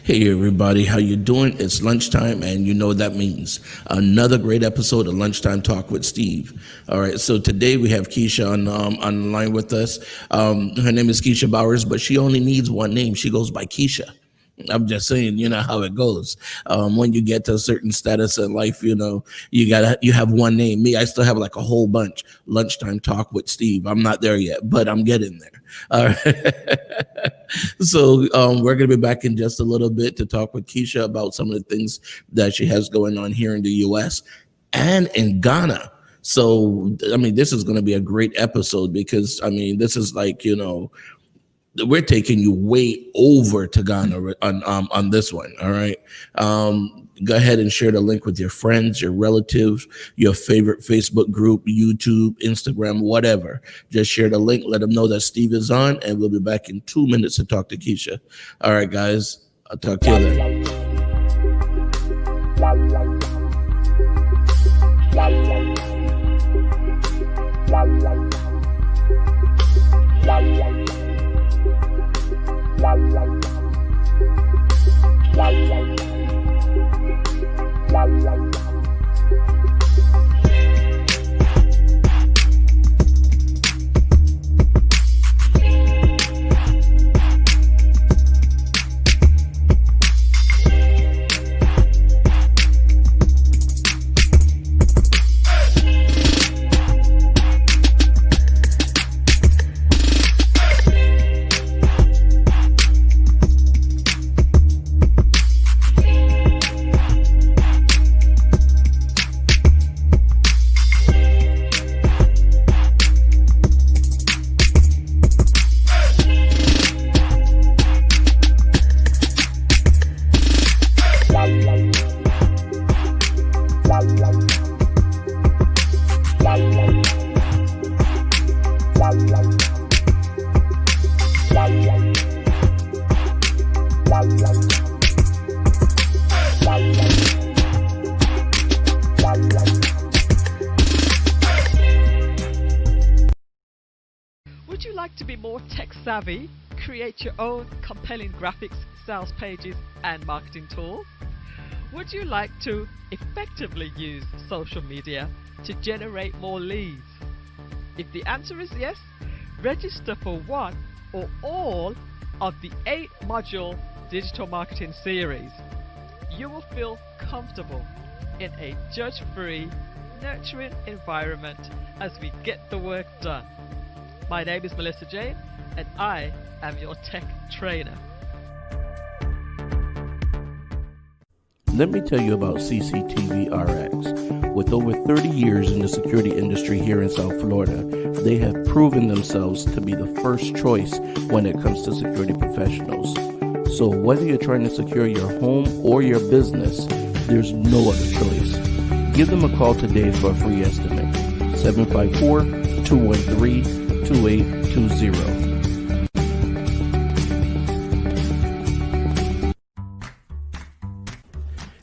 Hey everybody, how you doing? It's lunchtime, and you know what that means. Another great episode of Lunchtime Talk with Steve. All right, so today we have Keisha on the line with us. Her name is Keisha Bowers, but she only needs one name. She goes by Keisha. I'm just saying, you know how it goes. When you get to a certain status in life, you know, you have one name. Me, I still have like a whole bunch. Lunchtime Talk with Steve. I'm not there yet, but I'm getting there. All right. So we're going to be back in just a little bit to talk with Keisha about some of the things that she has going on here in the U.S. and in Ghana. So, I mean, this is going to be a great episode because, I mean, this is like, you know, we're taking you way over to Ghana on this one. All right. Go ahead and share the link with your friends, your relatives, your favorite Facebook group, YouTube, Instagram, whatever. Just share the link. Let them know that Steve is on, and we'll be back in 2 minutes to talk to Keisha. All right, guys. I'll talk to you later. Would you like to be more tech savvy, create your own compelling graphics, sales pages, and marketing tools? Would you like to effectively use social media to generate more leads? If the answer is yes, register for one or all of the 8-module digital marketing series. You will feel comfortable in a judge-free, nurturing environment as we get the work done. My name is Melissa Jane, and I am your tech trainer. Let me tell you about CCTV RX. With over 30 years in the security industry here in South Florida, they have proven themselves to be the first choice when it comes to security professionals. So whether you're trying to secure your home or your business, there's no other choice. Give them a call today for a free estimate. 754-213-2820.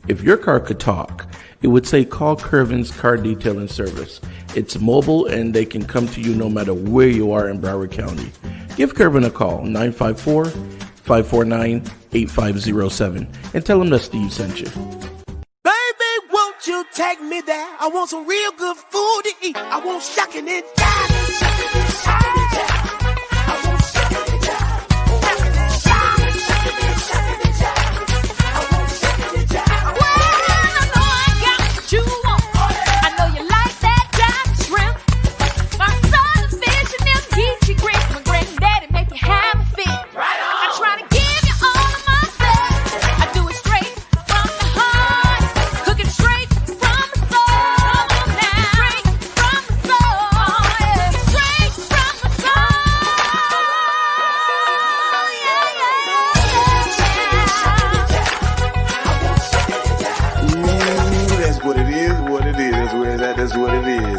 If your car could talk, it would say call Curvin's Car Detailing Service. It's mobile and they can come to you no matter where you are in Broward County. Give Curvin a call, 954-549-8507, and tell him that Steve sent you. Baby, won't you take me there? I want some real good food to eat. I want shucking and jiving.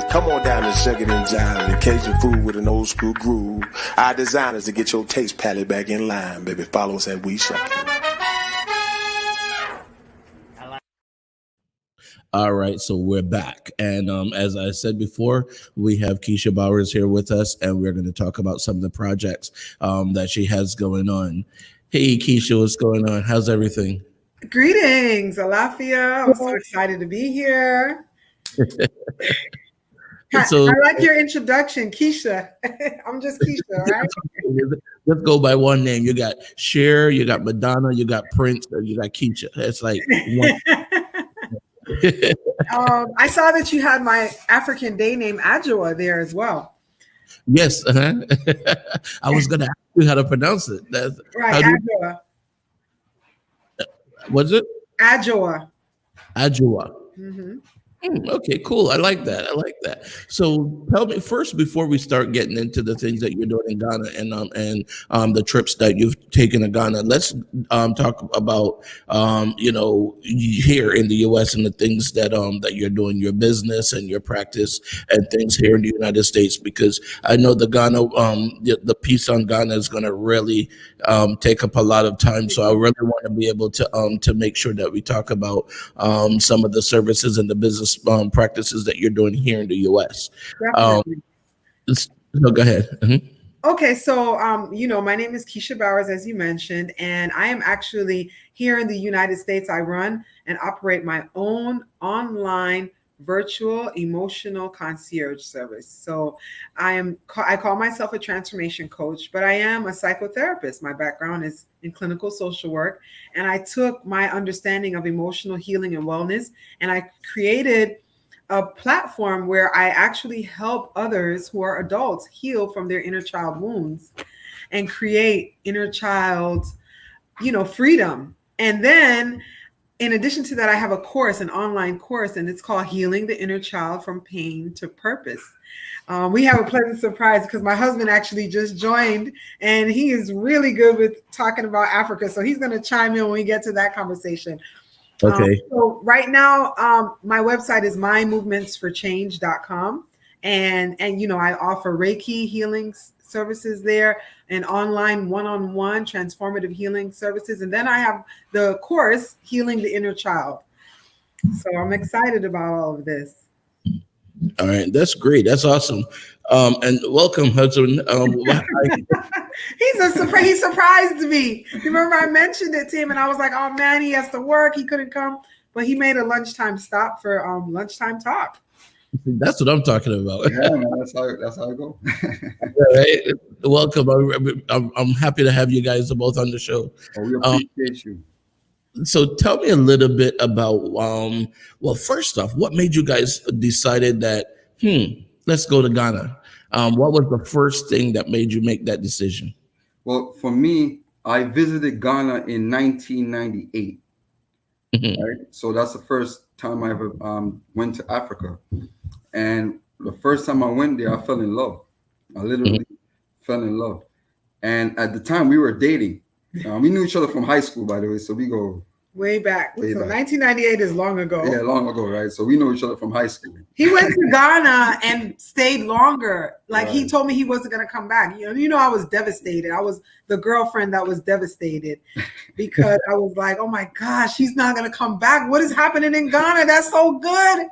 Come on down and shuck it and jive and Cajun food with an old school groove. Our designers to get your taste palette back in line, baby. Follow us at We Shuck It. All right, so we're back. And as I said before, we have Keisha Bowers here with us, and we're going to talk about some of the projects that she has going on. Hey, Keisha, what's going on? How's everything? Greetings, Alafia. I'm so excited to be here. So I like your introduction, Keisha. I'm just Keisha, right? let's go by one name. You got Cher, you got Madonna, you got Prince, and you got Keisha. That's like one. I saw that you had my African day name Adjoa there as well. Yes, I was gonna ask you how to pronounce it. That's Right, how do Adjoa. was it? Adjoa. Ajua. Hmm. Okay, cool. I like that. I like that. So tell me first before we start getting into the things that you're doing in Ghana and the trips that you've taken to Ghana. Let's talk about here in the US and the things that you're doing, your business and your practice and things here in the United States, because I know the Ghana the piece on Ghana is gonna really take up a lot of time. So I really want to be able to make sure that we talk about some of the services and the business practices that you're doing here in the U.S. Um, Definitely. no, go ahead. Mhm. Okay, so my name is Keisha Bowers, as you mentioned, and I am actually here in the United States. I run and operate my own online virtual emotional concierge service. So I call myself a transformation coach, but I am a psychotherapist. My background is in clinical social work, and I took my understanding of emotional healing and wellness, and I created a platform where I actually help others who are adults heal from their inner child wounds and create inner child, freedom. And then in addition to that, I have a course, an online course, and it's called Healing the Inner Child from Pain to Purpose. We have a pleasant surprise because my husband actually just joined and he is really good with talking about Africa. So he's going to chime in when we get to that conversation. Okay. So right now, my website is mymovementsforchange.com. And I offer Reiki healing services there and online one-on-one transformative healing services. And then I have the course, Healing the Inner Child. So I'm excited about all of this. All right, that's great. That's awesome. And welcome, husband. He's a surprise. He surprised me. Remember, I mentioned it to him, and I was like, "Oh man, he has to work. He couldn't come." But he made a lunchtime stop for lunchtime talk. That's what I'm talking about. Yeah, man, that's how it go. All right. Welcome. I'm happy to have you guys both on the show. Oh, we Um, appreciate you. so tell me a little bit about well, first off, what made you guys decided that let's go to Ghana? What was the first thing that made you make that decision? Well, for me, I visited Ghana in 1998. Mhm. Right, so that's the first time I ever went to Africa, and the first time I went there, I fell in love. I literally fell in love, and at the time we were dating. We knew each other from high school, by the way, so we go Way back. way So back. 1998 is long ago. Yeah, long ago, right? So we know each other from high school. He went to Ghana and stayed longer. Like he Right. told me he wasn't going to come back. I was devastated. I was the girlfriend that was devastated because I was like, oh my gosh, he's not going to come back. What is happening in Ghana? That's so good.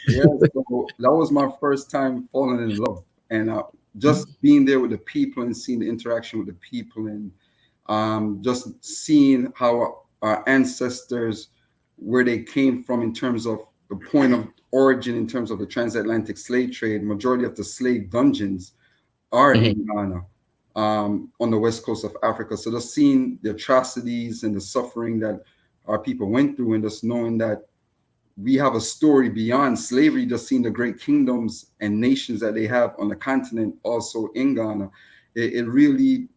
Yeah, so that was my first time falling in love, and just being there with the people and seeing the interaction with the people, and just seeing how our ancestors, where they came from in terms of the point of origin, in terms of the transatlantic slave trade. Majority of the slave dungeons are in Ghana, on the west coast of Africa. So just seeing the atrocities and the suffering that our people went through, and just knowing that we have a story beyond slavery, just seeing the great kingdoms and nations that they have on the continent, also in Ghana, it really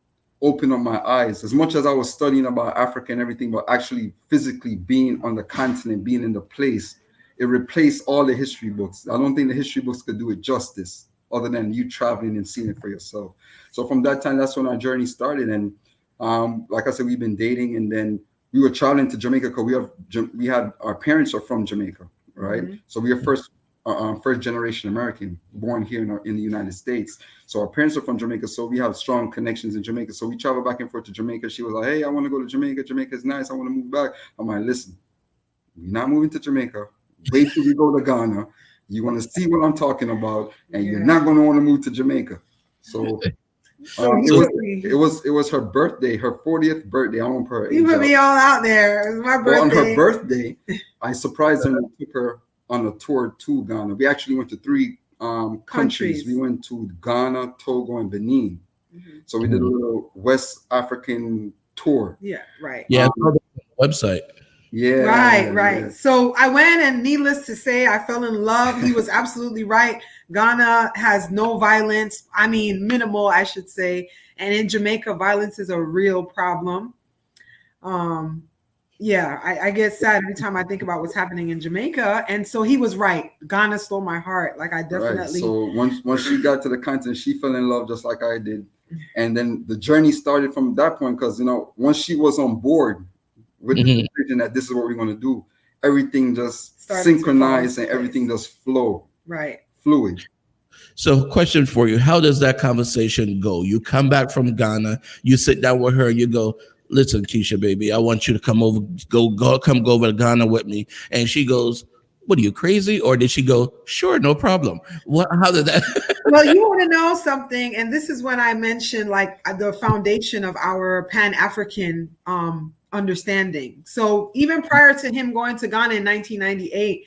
opened up my eyes. As much as I was studying about Africa and everything, but actually physically being on the continent, being in the place, it replaced all the history books. I don't think the history books could do it justice, other than you traveling and seeing it for yourself. So from that time, that's when our journey started. And like I said, we've been dating, and then we were traveling to Jamaica because we had our parents are from Jamaica, right? Mhm. So we are first generation American, born here in the United States. So our parents are from Jamaica, so we have strong connections in Jamaica. So we travel back and forth to Jamaica. She was like, "Hey, I want to go to Jamaica. Jamaica is nice. I want to move back." I'm like, "Listen, we're not moving to Jamaica. Wait till we go to Ghana. You want to see what I'm talking about, and you're not going to want to move to Jamaica." So So It you was put me, her birthday, her 40th birthday. I won't put her you age put out. me all out there. It was my Well, on her birthday. birthday, I surprised her and took her on a tour to Ghana. We actually went to three countries. We went to Ghana, Togo, and Benin. Mhm. So we did a little West African tour. Yeah, right. Yeah, I Um, saw that on the website. Yeah, Right, yeah. right. So I went, and needless to say, I fell in love. He was absolutely right. Ghana has no violence. I mean, minimal, I should say. And in Jamaica, violence is a real problem. Um, yeah, I get sad every time I think about what's happening in Jamaica. And so he was right. Ghana stole my heart. Like I Right. definitely. So once she got to the continent, she fell in love just like I did. And then the journey started from that point because, once she was on board with the Mhm. decision that this is what we're going to do, everything just Started to fall synchronized and into everything place. just flow Right. fluid. So, question for you: how does that conversation go? You come back from Ghana, you sit down with her, and you go, "Listen, Keisha, baby, I want you to come over, come go over to Ghana with me." And she goes, "What are you crazy?" Or did she go, "Sure, no problem"? What? How did that? Well, you want to know something, and this is when I mentioned like the foundation of our Pan-African understanding. So even prior to him going to Ghana in 1998,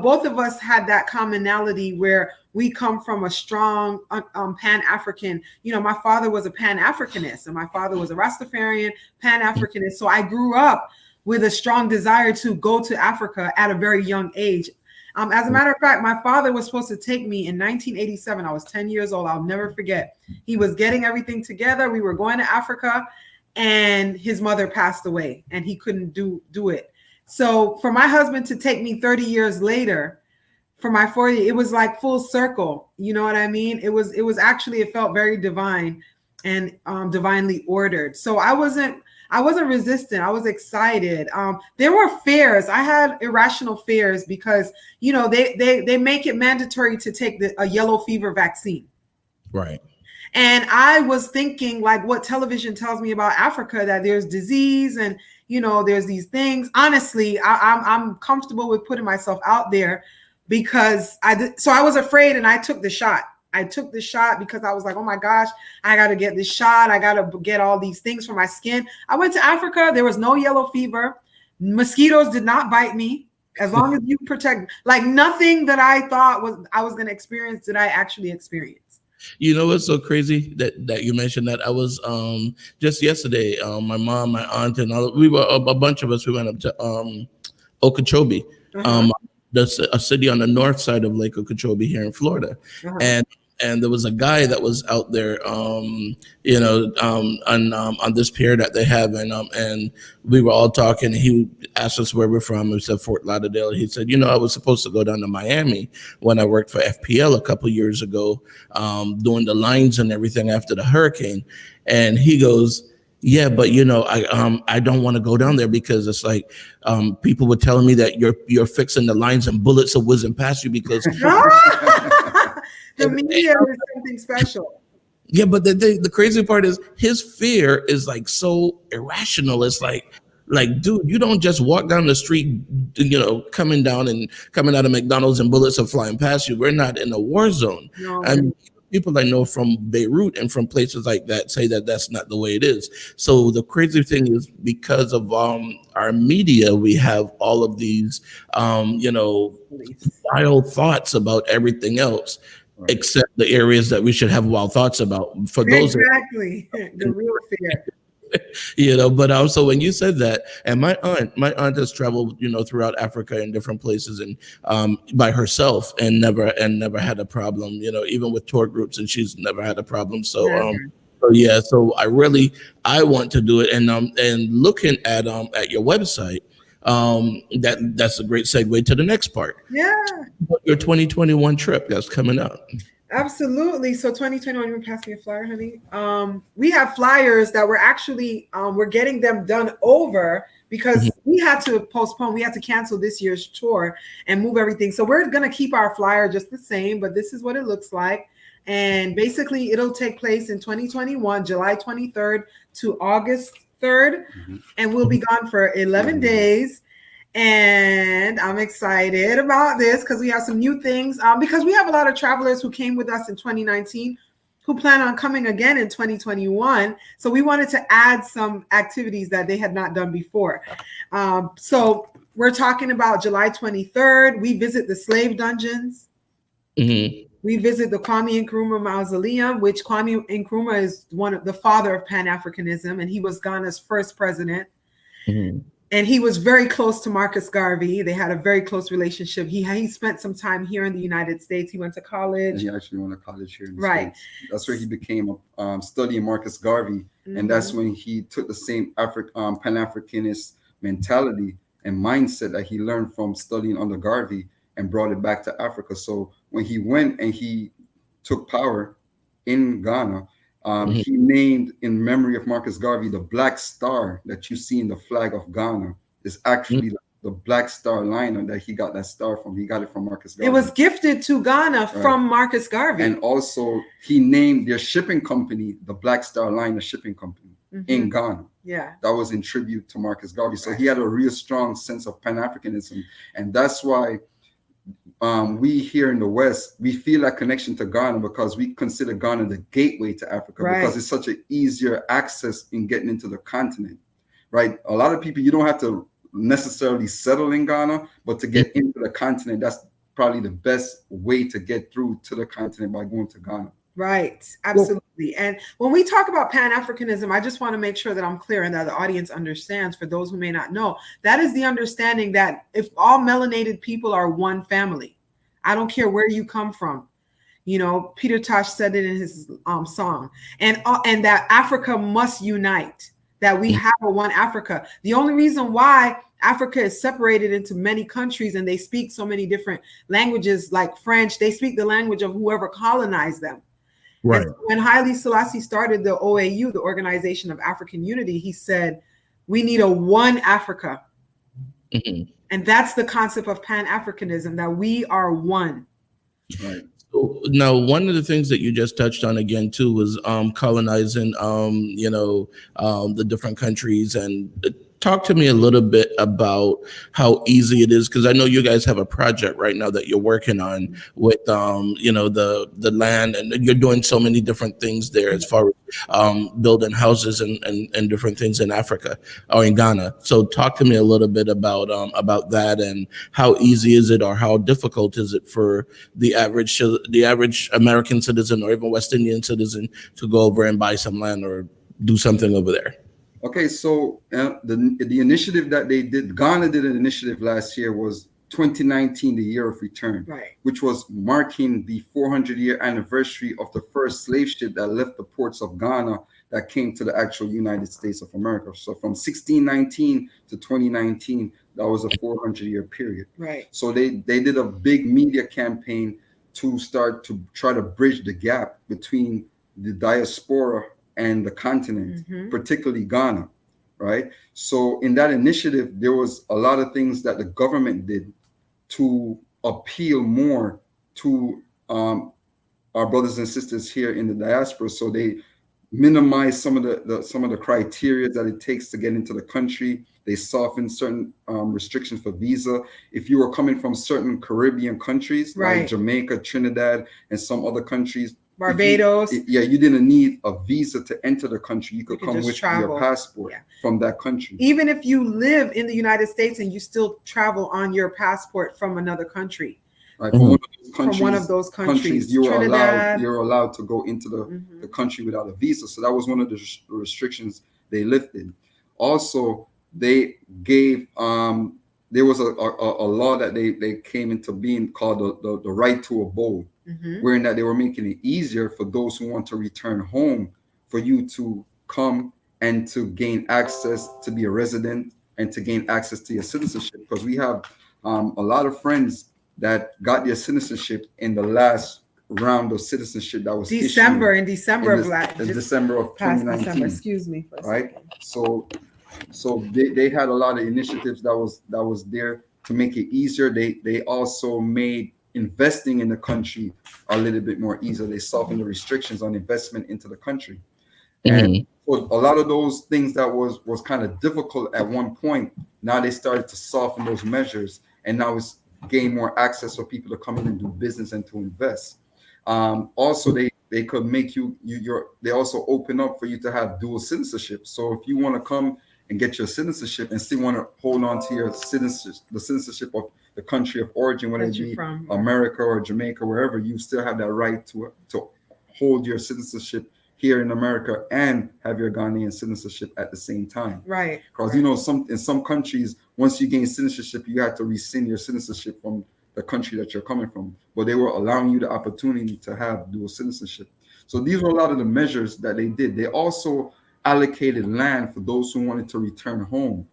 both of us had that commonality where we come from a strong Pan-African. My father was a Pan-Africanist, and my father was a Rastafarian Pan-Africanist. So I grew up with a strong desire to go to Africa at a very young age. As a matter of fact, my father was supposed to take me in 1987. I was 10 years old. I'll never forget. He was getting everything together. We were going to Africa, and his mother passed away, and he couldn't do it. So for my husband to take me 30 years later for my 40, it was like full circle. You know what I mean? It was actually, it felt very divine and divinely ordered. So I wasn't resistant. I was excited. There were fears. I had irrational fears because they make it mandatory to take a yellow fever vaccine. Right. And I was thinking like what television tells me about Africa, that there's disease and there's these things. Honestly, I'm comfortable with putting myself out there because I was afraid, and I took the shot. I took the shot because I was like, oh my gosh, I got to get this shot. I got to get all these things for my skin. I went to Africa. There was no yellow fever. Mosquitoes did not bite me. As long as you protect, like nothing that I thought I was going to experience did I actually experience. You know what's so crazy that you mentioned that? I was just yesterday, my mom, my aunt, and we were a bunch of us. We went up to Okeechobee, Uh-huh. a city on the north side of Lake Okeechobee here in Florida, Uh-huh. and there was a guy that was out there, on this pier that they have, and we were all talking. And he asked us where we're from. We said Fort Lauderdale. He said, I was supposed to go down to Miami when I worked for FPL a couple years ago, doing the lines and everything after the hurricane, and he goes, yeah, but I don't want to go down there because it's like people were telling me that you're fixing the lines and bullets are whizzing past you because The media is something special. yeah, but the crazy part is his fear is like so irrational. It's like, dude, you don't just walk down the street, coming out of McDonald's and bullets are flying past you. We're not in a war zone. No. And people I know from Beirut and from places like that say that that's not the way it is. So the crazy thing is because of our media, we have all of these, wild thoughts about everything else. Right. Except the areas that we should have wild thoughts about. For those, Exactly. The real fear. but also when you said that, and my aunt has traveled, throughout Africa in different places and by herself and never had a problem, even with tour groups, and she's never had a problem. So so I want to do it, and looking at your website, that's a great segue to the next part. Yeah. Your 2021 trip that's coming up. Absolutely. So 2021, you pass me a flyer, honey. We have flyers that we're actually we're getting them done over because we had to postpone. We had to cancel this year's tour and move everything. So we're gonna keep our flyer just the same, but this is what it looks like. And basically, it'll take place in 2021, July 23rd to August 3rd, and we'll be gone for 11 days. And I'm excited about this because we have some new things. Because we have a lot of travelers who came with us in 2019 who plan on coming again in 2021. So we wanted to add some activities that they had not done before. So we're talking about July 23rd. We visit the slave dungeons. Mm-hmm. We visit the Kwame Nkrumah Mausoleum, which Kwame Nkrumah is one of the father of Pan-Africanism, and he was Ghana's first president. Mm-hmm. And he was very close to Marcus Garvey. They had a very close relationship. He spent some time here in the United States. He went to college. And he actually went to college here in the Right. States. That's where he became studying Marcus Garvey. Mm-hmm. And that's when he took the same Pan-Africanist mentality and mindset that he learned from studying under Garvey and brought it back to Africa. So when he went and he took power in Ghana, he named, in memory of Marcus Garvey, the black star that you see in the flag of Ghana is actually the black star liner that he got that star from. He got it from Marcus Garvey. It was gifted to Ghana from Marcus Garvey. And also he named their shipping company the Black Star Liner Shipping Company in Ghana. Yeah. That was in tribute to Marcus Garvey. So he had a real strong sense of Pan-Africanism. And that's why we here in the West, we feel that connection to Ghana because we consider Ghana the gateway to Africa because it's such an easier access in getting into the continent, right? A lot of people, you don't have to necessarily settle in Ghana, but to get into the continent, that's probably the best way to get through to the continent by going to Ghana. Right. Absolutely. And when we talk about Pan-Africanism, I just want to make sure that I'm clear and that the audience understands, for those who may not know, that is the understanding that if all melanated people are one family, I don't care where you come from. You know, Peter Tosh said it in his song, and that Africa must unite, that we have a one Africa. The only reason why Africa is separated into many countries and they speak so many different languages, like French, they speak the language of whoever colonized them. Right. And when Haile Selassie started the OAU, the Organization of African Unity, he said, we need a one Africa. And that's the concept of Pan-Africanism, that we are one. Right. So now, one of the things that you just touched on again, too, was colonizing, the different countries. And talk to me a little bit about how easy it is, because I know you guys have a project right now that you're working on with, the land, and you're doing so many different things there as far as building houses and different things in Africa or in Ghana. So talk to me a little bit about that, and how easy is it or how difficult is it for the average American citizen or even West Indian citizen to go over and buy some land or do something over there? Okay, so the initiative that they did, Ghana did an initiative last year, was 2019, the year of return, which was marking the 400-year anniversary of the first slave ship that left the ports of Ghana that came to the actual United States of America. So from 1619 to 2019, that was a 400-year period. Right. So they did a big media campaign to start to try to bridge the gap between the diaspora and the continent, particularly Ghana, right? So in that initiative, there was a lot of things that the government did to appeal more to our brothers and sisters here in the diaspora. So they minimized some of the criteria that it takes to get into the country. They softened certain restrictions for visa. If you were coming from certain Caribbean countries, like Jamaica, Trinidad, and some other countries, Barbados. You didn't need a visa to enter the country. You could come with your passport from that country. Even if you live in the United States and you still travel on your passport from another country. Right. From one of those countries. You're allowed to go into the country without a visa. So that was one of the restrictions they lifted. Also, they gave there was a law that they came into being called the right to abode. Wherein that they were making it easier for those who want to return home for you to come and to gain access to be a resident and to gain access to your citizenship. Because we have a lot of friends that got their citizenship in the last round of citizenship that was December of 2019. December, excuse me for a second. So they had a lot of initiatives that was there to make it easier. They also made investing in the country a little bit more easier. They softened the restrictions on investment into the country. And so a lot of those things that was kind of difficult at one point, now they started to soften those measures, and now it's gain more access for people to come in and do business and to invest. Also, they they could make they also open up for you to have dual citizenship. So if you want to come and get your citizenship and still want to hold on to your citizenship, the citizenship of the country of origin, whether it be from America or Jamaica, wherever, you still have that right to hold your citizenship here in America and have your Ghanaian citizenship at the same time. Right. Because you know, in some countries, once you gain citizenship, you have to rescind your citizenship from the country that you're coming from. But they were allowing you the opportunity to have dual citizenship. So these were a lot of the measures that they did. They also allocated land for those who wanted to return home.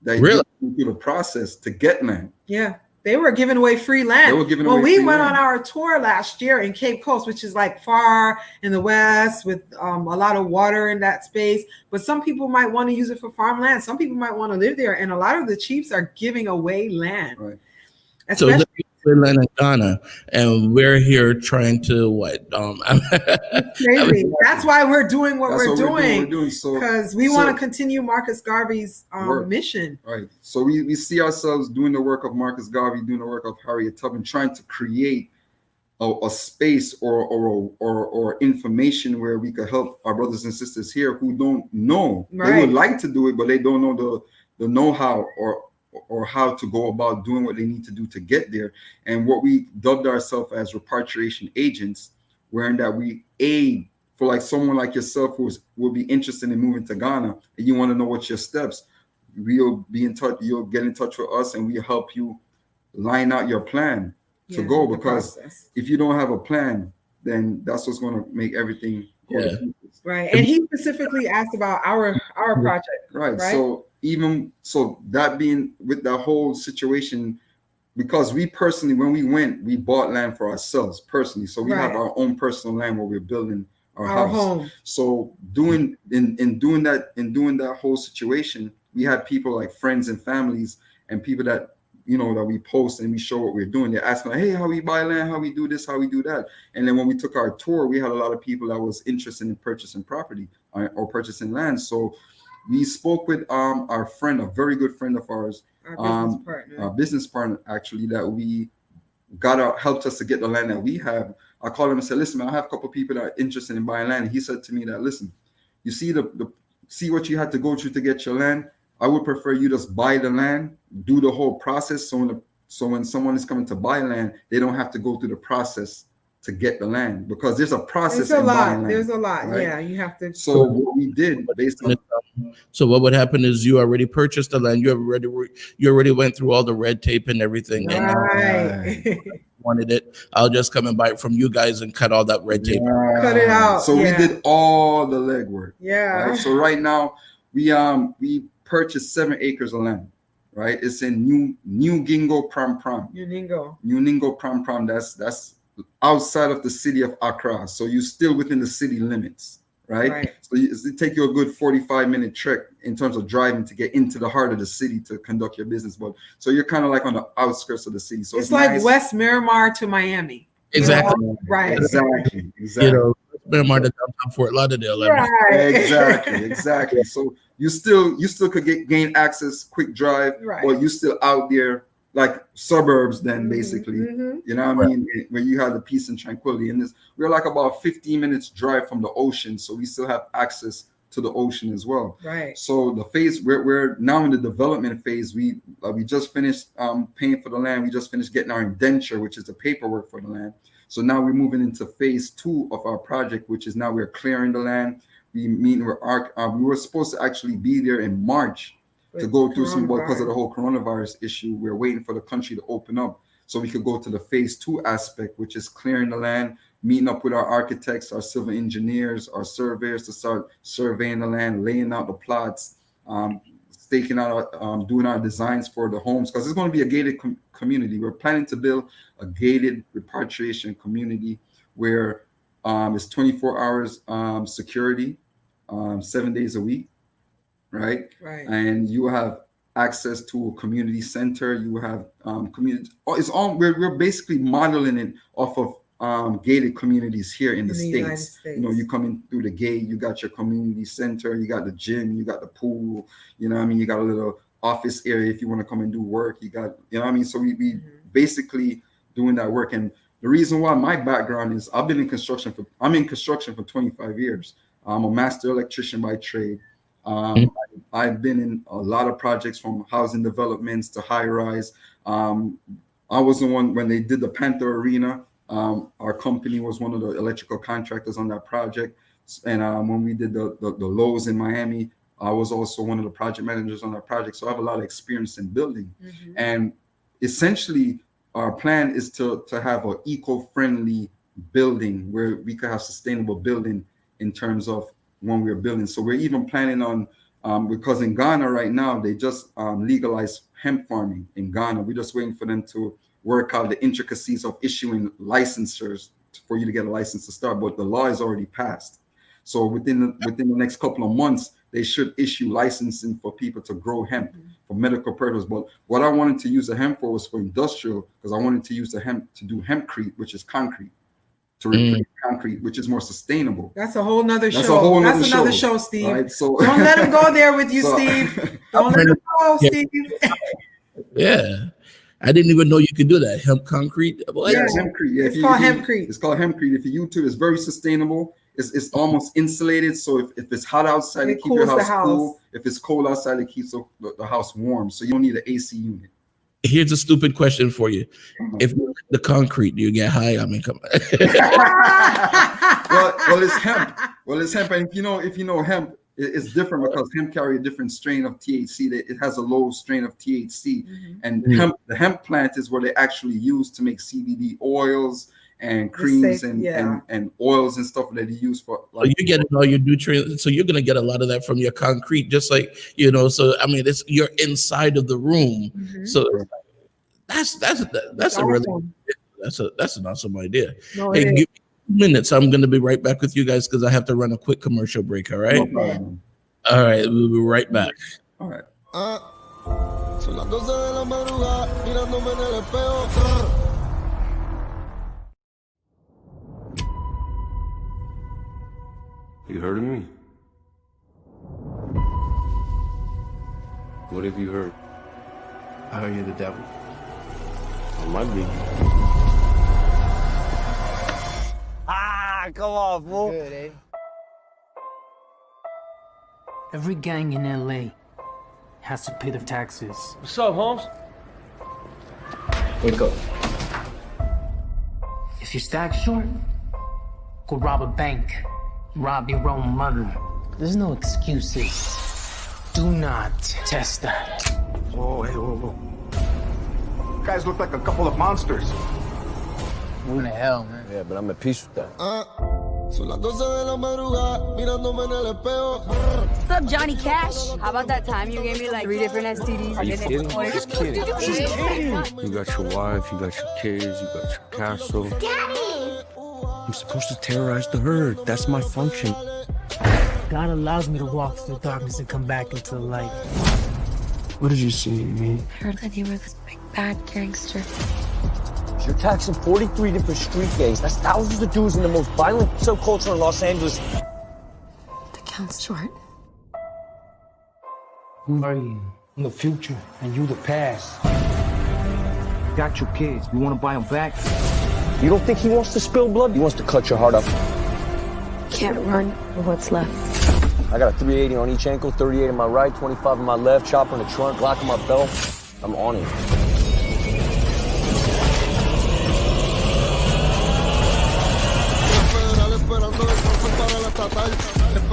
That Really? through the process to get land. Yeah. They were giving away free land. They were giving when away we free went land. on our tour last year in Cape Coast, which is like far in the west with a lot of water in that space. But some people might want to use it for farmland. Some people might want to live there. And a lot of the chiefs are giving away land. Right. So Especially Finland and Ghana, and we're here trying to what? crazy. That's why we're doing what we're doing. Because we want to continue Marcus Garvey's mission. Right. So we see ourselves doing the work of Marcus Garvey, doing the work of Harriet Tubman, trying to create a space or information where we could help our brothers and sisters here who don't know. Right. They would like to do it, but they don't know the know-how or how to go about doing what they need to do to get there. And what we dubbed ourselves as repatriation agents, wherein that we aid for like someone like yourself who will be interested in moving to Ghana and you want to know what's your steps. We'll be in touch. You'll get in touch with us and we'll help you line out your plan to go. Because if you don't have a plan, then that's what's going to make everything go to pieces. Right. And he specifically asked about our project. Right. So that being with the whole situation, because we personally, when we went, we bought land for ourselves personally. So we have our own personal land where we're building our house. Home. So doing that whole situation, we had people like friends and families and people that, you know, that we post and we show what we're doing. They're asking, like, hey, how we buy land, how we do this, how we do that. And then when we took our tour, we had a lot of people that was interested in purchasing property or purchasing land. So we spoke with our friend, a very good friend of ours, our business partner, actually, that we helped us to get the land that we have. I called him and said, listen, man, I have a couple of people that are interested in buying land. And he said to me that, listen, you see see what you had to go through to get your land. I would prefer you just buy the land, do the whole process. So when someone is coming to buy land, they don't have to go through the process to get the land, because there's a process. There's a lot. Right? Yeah, you have to. So what we did based on. So what would happen is you already purchased the land. You already went through all the red tape and everything. Right. And wanted it. I'll just come and buy it from you guys and cut all that red tape. Cut it out. So we did all the legwork. Yeah. Right? So right now we purchased 7 acres of land. Right. It's in New Gingo Pram Pram. New Ningo Pram Pram. That's outside of the city of Accra. So you're still within the city limits. Right. So it take you a good 45-minute trek in terms of driving to get into the heart of the city to conduct your business. But so you're kind of like on the outskirts of the city. So it's like nice. West Miramar to Miami. Exactly. You know? Right. Exactly. You know, Miramar to downtown Fort Lauderdale. Right. Exactly. So you still could gain access, quick drive, but you still out there like suburbs then basically. You know what I mean? Where you have the peace and tranquility. And we're like about 15 minutes drive from the ocean, so we still have access to the ocean as well. Right. So the phase we're now in the development phase. We just finished paying for the land. We just finished getting our indenture, which is the paperwork for the land. So now we're moving into phase 2 of our project, which is now we're clearing the land. We were supposed to actually be there in March to go through some, because of the whole coronavirus issue. We're waiting for the country to open up so we could go to the phase 2 aspect, which is clearing the land, meeting up with our architects, our civil engineers, our surveyors to start surveying the land, laying out the plots, staking out, doing our designs for the homes, because it's going to be a gated community. We're planning to build a gated repatriation community where it's 24 hours security, 7 days a week. Right. And you have access to a community center. You have community. It's all we're basically modeling it off of gated communities here in the States. You know, you come in through the gate, you got your community center, you got the gym, you got the pool. You know what I mean? You got a little office area if you want to come and do work. You got, you know what I mean? So we basically doing that work. And the reason why my background is I'm in construction for 25 years. I'm a master electrician by trade. I've been in a lot of projects from housing developments to high rise. I was the one when they did the Panther Arena. Our company was one of the electrical contractors on that project. And when we did the Lowe's in Miami, I was also one of the project managers on that project. So I have a lot of experience in building. And essentially, our plan is to have an eco-friendly building where we could have sustainable building in terms of when we're building. So we're even planning on, because in Ghana right now, they just legalized hemp farming in Ghana. We're just waiting for them to work out the intricacies of issuing licensures for you to get a license to start, but the law is already passed. So within the next couple of months, they should issue licensing for people to grow hemp for medical purposes. But what I wanted to use the hemp for was for industrial, because I wanted to use the hemp to do hempcrete, which is concrete, to replace concrete, which is more sustainable. That's a whole nother show. That's another show, Steve. Right? So don't let him go there with you, Steve. Don't let him go, Steve. Yeah. I didn't even know you could do that. Hemp concrete. Yeah, hempcrete. Yeah, it's called hempcrete. It's called hempcrete. If you YouTube, it's very sustainable. It's almost insulated. So if it's hot outside, it keeps your house cool. If it's cold outside, it keeps the house warm. So you don't need an AC unit. Here's a stupid question for you. If you like the concrete, do you get high? I mean, come on. well, it's hemp. Well, it's hemp. And if you know hemp, it's different because hemp carry a different strain of THC. It has a low strain of THC. And the hemp plant is what they actually use to make CBD oils and creams and oils and stuff that they use for. So you're getting all your nutrients. So you're gonna get a lot of that from your concrete, just like So I mean, you're inside of the room. So that's a really that's an awesome idea. No, hey, give me 2 minutes. I'm gonna be right back with you guys because I have to run a quick commercial break. All right. No problem. All right, we'll be right back. All right. Son las 12 de la madrugada, mirándome en el espejo. You heard of me? What have you heard? I heard you're the devil. I might be. Come on, fool. Good, eh? Every gang in LA has to pay their taxes. What's up, Holmes? Wake up. If you're stacked short, go rob a bank. Rob your own mother. There's no excuses. Do not test that. Whoa, hey, whoa. You guys look like a couple of monsters. Who the hell, man? Yeah, but I'm at peace with that. Son las 12 de la madrugada, mirándome en el espejo. What's up, Johnny Cash? How about that time you gave me like 3 different STDs? Are you kidding? Just kidding. You got your wife, you got your kids, you got your castle. Daddy! I'm supposed to terrorize the herd. That's my function. God allows me to walk through the darkness and come back into the light. What did you see in me? I heard that you were this big bad gangster. You're taxing 43 different street gangs. That's thousands of dudes in the most violent subculture in Los Angeles. The count's short. Who are you? I'm the future, and you the past. You got your kids. You want to buy them back? You don't think he wants to spill blood? He wants to cut your heart up. Can't run with what's left. I got a 380 on each ankle, 38 on my right, 25 on my left, chopper in the trunk, Glock in my belt. I'm on it.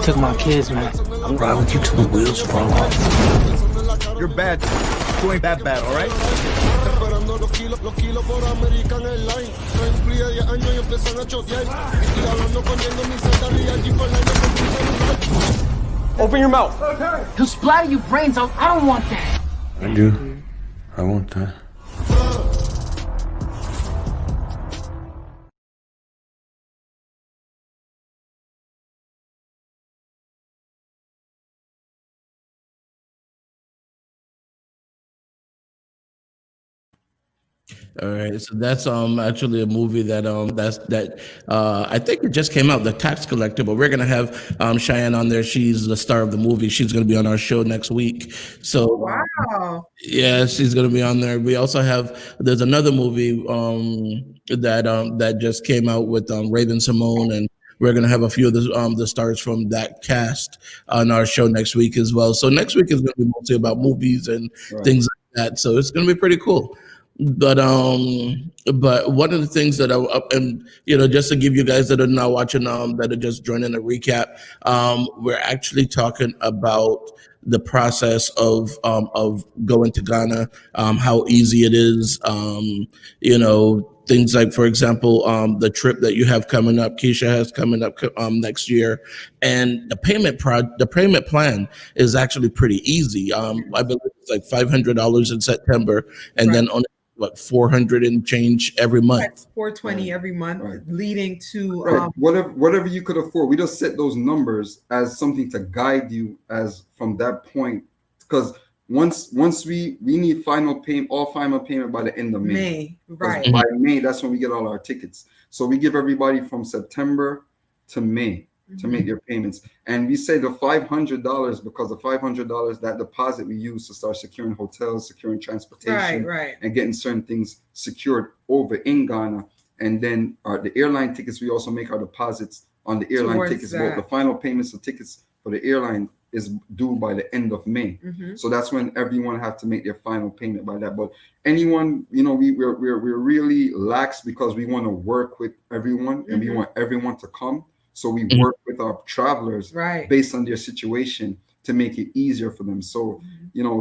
Took my kids, man. I'm riding with you till the wheels fall off. You're bad. You ain't that bad, all right? Open your mouth. He'll splatter you brains out. I don't want that. I do. I want that. All right, so that's actually a movie that I think it just came out, The Tax Collector. But we're gonna have Cheyenne on there. She's the star of the movie. She's gonna be on our show next week. So Wow. yeah, she's gonna be on there. We also have there's another movie that just came out with Raven Simone, and we're gonna have a few of the stars from that cast on our show next week as well. So next week is gonna be mostly about movies and things like that. So it's gonna be pretty cool. But one of the things that and just to give you guys that are now watching that are just joining the recap, we're actually talking about the process of going to Ghana, how easy it is, things like, for example, the trip that you have coming up, Keisha has coming up next year, and the payment plan is actually pretty easy. I believe it's like $500 in September, and then on what 400 and change every month. $420 every month, leading to whatever you could afford. We just set those numbers as something to guide you as from that point, because once we need all final payment by the end of May. Right. By May, that's when we get all our tickets. So we give everybody from September to May to make their payments. And we say the $500 because the $500, that deposit we use to start securing hotels, securing transportation, and getting certain things secured over in Ghana. And then the airline tickets, we also make our deposits on the airline tickets. But the final payments of tickets for the airline is due by the end of May. So that's when everyone have to make their final payment by that. But anyone, we're really lax because we want to work with everyone and we want everyone to come. So we work with our travelers based on their situation to make it easier for them. So,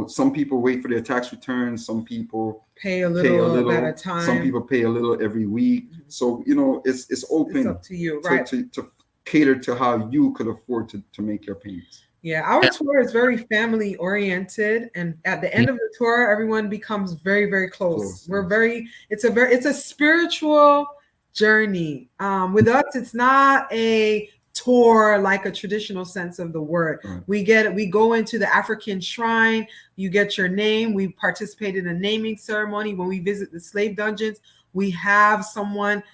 some people wait for their tax returns. Some people pay a little at a time. Some people pay a little every week. So, it's open. It's up to you, to cater to how you could afford to make your payments. Yeah, our tour is very family oriented, and at the end of the tour, everyone becomes very, very close. It's a spiritual journey. With us, it's not a tour like a traditional sense of the word. We go into the African shrine, you get your name. We participate in a naming ceremony. When we visit the slave dungeons, we have someone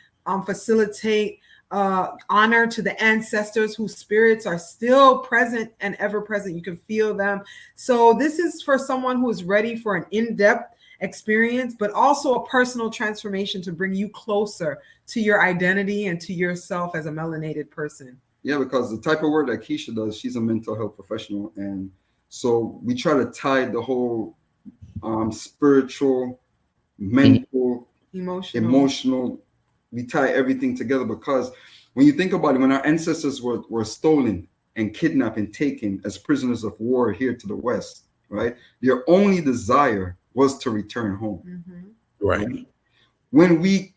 facilitate honor to the ancestors whose spirits are still present and ever present. You can feel them. So this is for someone who is ready for an in-depth experience, but also a personal transformation to bring you closer to your identity and to yourself as a melanated person. Yeah, because the type of work that Keisha does, she's a mental health professional. And so we try to tie the whole spiritual, mental, emotional, we tie everything together, because when you think about it, when our ancestors were stolen and kidnapped and taken as prisoners of war here to the West, right? Their only desire was to return home. Right. When we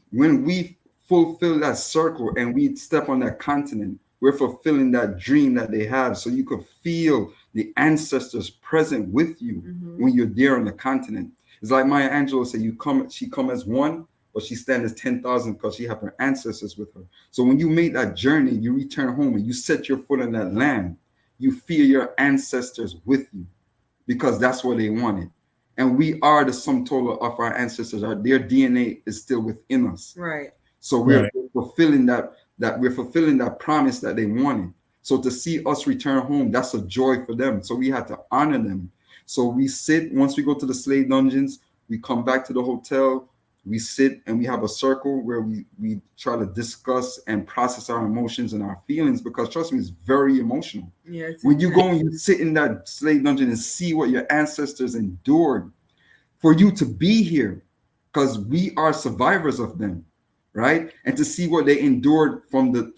fulfill that circle and we step on that continent, we're fulfilling that dream that they have. So you could feel the ancestors present with you when you're there on the continent. It's like Maya Angelou said, she come as one, but she stands as 10,000 because she have her ancestors with her. So when you make that journey, you return home and you set your foot on that land, you feel your ancestors with you because that's what they wanted. And we are the sum total of our ancestors. Their DNA is still within us. Right. So we're fulfilling that promise that they wanted. So to see us return home, that's a joy for them. So we had to honor them. So we sit, once we go to the slave dungeons, we come back to the hotel, we sit and we have a circle where we try to discuss and process our emotions and our feelings, because trust me, it's very emotional. Yeah, when you go and you sit in that slave dungeon and see what your ancestors endured for you to be here, because we are survivors of them, right? And to see what they endured from the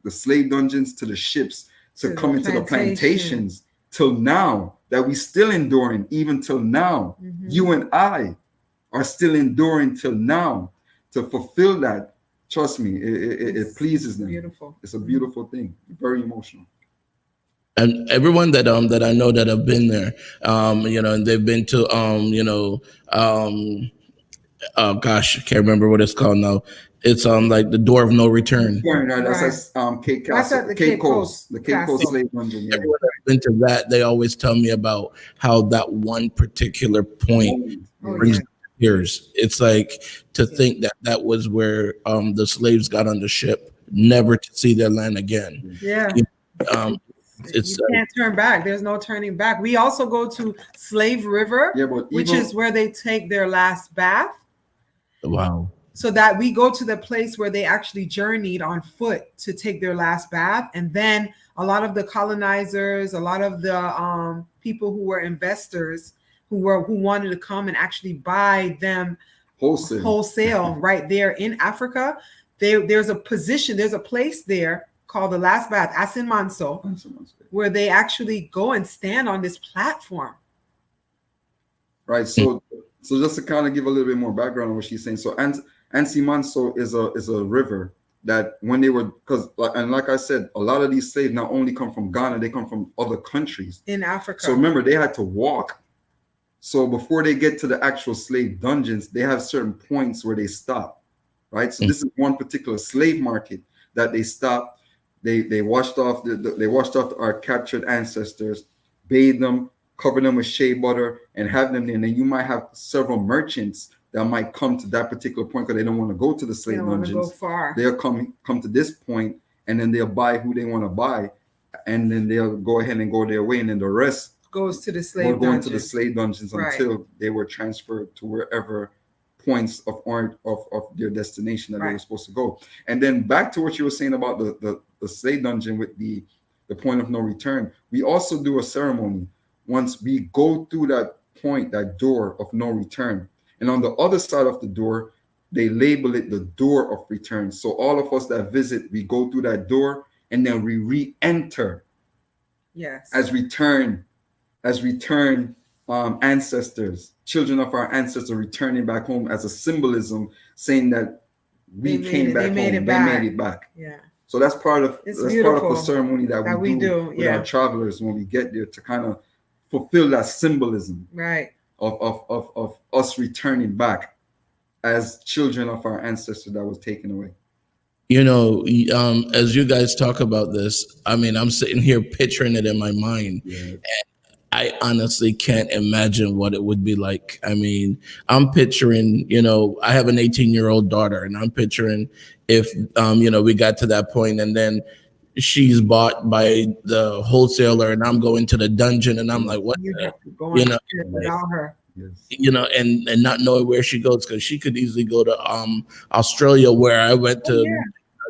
slave dungeons to the ships to come into the plantations till now, that we still enduring even till now. You and I are still enduring till now to fulfill that. Trust me, it pleases them. Beautiful. It's a beautiful thing. Very emotional. And everyone that I know that have been there, and they've been to gosh, I can't remember what it's called now. It's like the door of no return. That's Cape Castle, the Cape Coast slave dungeon. Yeah. Everyone that's been to that, they always tell me about how that one particular point brings them years. It's like to think that that was where the slaves got on the ship, never to see their land again. Yeah. Um, it's You can't turn back. There's no turning back. We also go to Slave River, which is where they take their last bath. Wow. So that we go to the place where they actually journeyed on foot to take their last bath. And then a lot of the colonizers, a lot of the people who were investors who wanted to come and actually buy them wholesale right there in Africa. There's a place there called the Last Bath, Asin Manso, where they actually go and stand on this platform. Right. So just to kind of give a little bit more background on what she's saying. So Ansi Manso is a river that when they were, like I said, a lot of these slaves not only come from Ghana, they come from other countries in Africa. So remember, they had to walk. So before they get to the actual slave dungeons, they have certain points where they stop. Right. So this is one particular slave market that they stopped. They washed off our captured ancestors, bathed them, covered them with shea butter, and have them there. And then you might have several merchants that might come to that particular point because they don't want to go to the slave dungeons. Go far. They'll come to this point, and then they'll buy who they want to buy, and then they'll go ahead and go their way, and then the rest goes to the slave dungeons. Going to the slave dungeons until they were transferred to wherever points of their destination that they were supposed to go. And then back to what you were saying about the slave dungeon with the point of no return. We also do a ceremony once we go through that point, that door of no return. And on the other side of the door, they label it the door of return. So all of us that visit, we go through that door and then we re-enter. Yes. As return ancestors, children of our ancestors returning back home as a symbolism, saying that we came back home. They made it back. Yeah. So that's part of a ceremony that we do with yeah. our travelers when we get there to kind of fulfill that symbolism, right, of us returning back as children of our ancestors that was taken away. You know, as you guys talk about this, I mean, I'm sitting here picturing it in my mind, and I honestly can't imagine what it would be like. I mean, I'm picturing, you know, I have an 18-year-old daughter, and I'm picturing if, you know, we got to that point and then she's bought by the wholesaler and I'm going to the dungeon and I'm like, what? You know, without her. You know, and not knowing where she goes, because she could easily go to Australia, where I went to.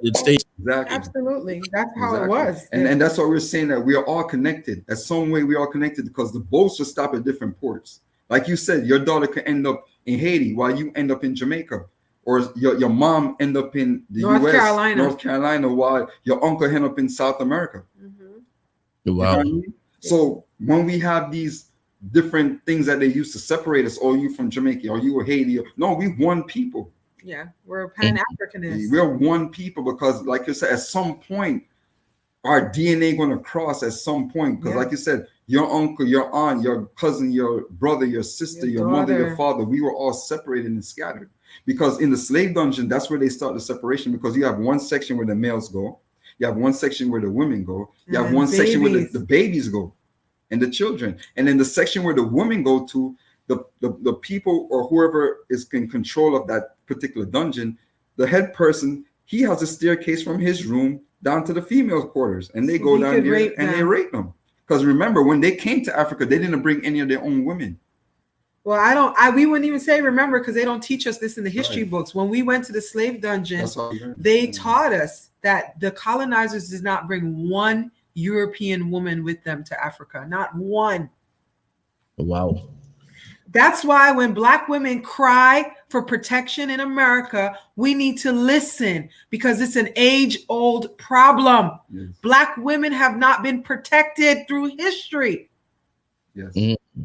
United States. Exactly. Absolutely. That's how it was. And that's what we're saying, that we are all connected. At some way we are connected because the boats will stop at different ports. Like you said, your daughter could end up in Haiti while you end up in Jamaica. Or your mom end up in the US, North Carolina, while your uncle end up in South America. Mm-hmm. Wow. You know what I mean? So when we have these different things that they used to separate us, oh, you from Jamaica, or you were Haiti, no, we one people. Yeah, we're Pan-Africanists. We're one people because, like you said, at some point, our DNA going to cross at some point. Because, like you said, your uncle, your aunt, your cousin, your brother, your sister, your mother, your father, we were all separated and scattered. Because in the slave dungeon, that's where they start the separation. Because you have one section where the males go, you have one section where the women go, you have one section where the babies go, and the children, and then the section where the women go to. The people or whoever is in control of that particular dungeon, the head person, he has a staircase from his room down to the female quarters, and they go down there and they rape them. Because remember, when they came to Africa, they didn't bring any of their own women. Well, we wouldn't even say remember, because they don't teach us this in the history books. When we went to the slave dungeon, they taught us that the colonizers did not bring one European woman with them to Africa, not one. Wow. That's why when Black women cry for protection in America, we need to listen, because it's an age-old problem. Yes. Black women have not been protected through history. Yes. Mm-hmm.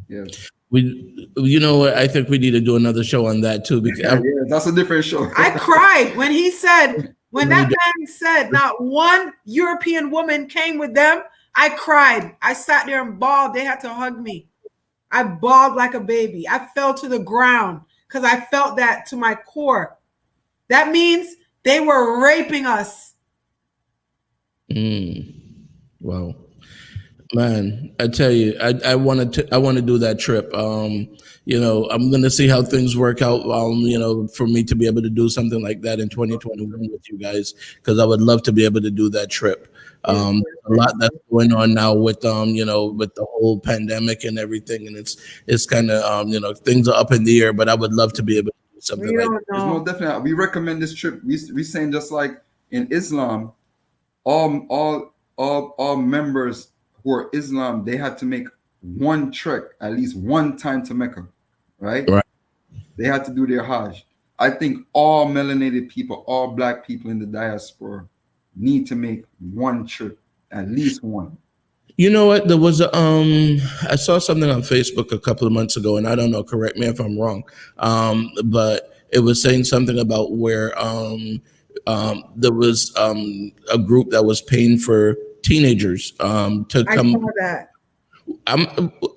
Yes. You know what? I think we need to do another show on that too, because that's a different show. I cried when he said, when that man said not one European woman came with them. I cried. I sat there and bawled. They had to hug me. I bawled like a baby. I fell to the ground because I felt that to my core. That means they were raping us. Wow. Man, I tell you, I want to do that trip. I'm gonna see how things work out. For me to be able to do something like that in 2021 with you guys, because I would love to be able to do that trip. A lot that's going on now with with the whole pandemic and everything, and it's kind of things are up in the air. But I would love to be able to do something We like don't There's no know. definite. We recommend this trip. We saying just like in Islam, all members who are Islam, they had to make one trek at least one time to Mecca, right? Right. They had to do their Hajj. I think all melanated people, all black people in the diaspora need to make one trip, at least one. You know what? There was I saw something on Facebook a couple of months ago, and I don't know. Correct me if I'm wrong, but it was saying something about where there was a group that was paying for teenagers to I come. saw that.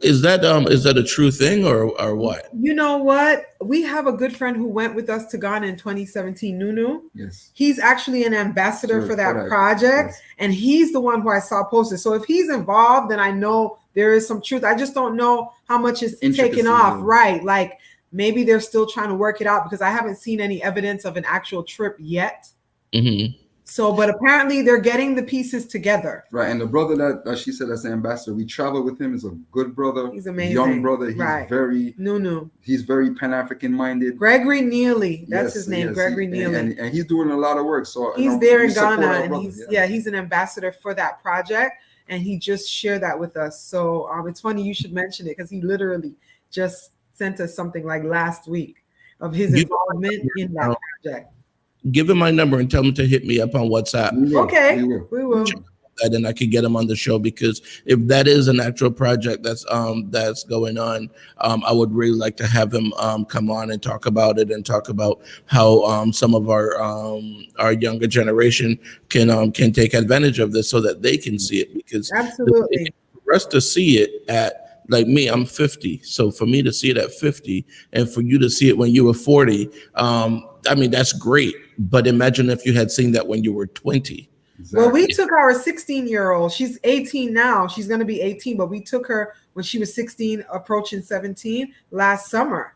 Is that a true thing or what? You know what? We have a good friend who went with us to Ghana in 2017, Nunu. Yes. He's actually an ambassador Sure, for that for that, project, yes. and he's the one who I saw posted. So if he's involved, then I know there is some truth. I just don't know how much is taken Intricacies, off, yeah. right? Like maybe they're still trying to work it out because I haven't seen any evidence of an actual trip yet. Mm-hmm. So, but apparently they're getting the pieces together. Right, and the brother that she said that's the ambassador, we traveled with him. Is a good brother. He's amazing. Young brother. He's Right. very Nunu. He's very Pan-African minded. Gregory Neely, that's Yes, his name, yes, Gregory he- Neely. and he's doing a lot of work. So He's there we in support Ghana, our and brother, he's an ambassador for that project, and he just shared that with us. So it's funny you should mention it because he literally just sent us something like last week of his involvement in that project. Give him my number and tell him to hit me up on WhatsApp. We will, Okay, we will. That and I could get him on the show, because if that is an actual project that's going on, I would really like to have him come on and talk about it and talk about how some of our younger generation can take advantage of this so that they can see it, because Absolutely. for us to see it at, like me, I'm 50. So for me to see it at 50 and for you to see it when you were 40, I mean, that's great. But imagine if you had seen that when you were 20. Exactly. Well, we took our 16-year-old. She's 18 now. She's going to be 18, but we took her when she was 16, approaching 17 last summer.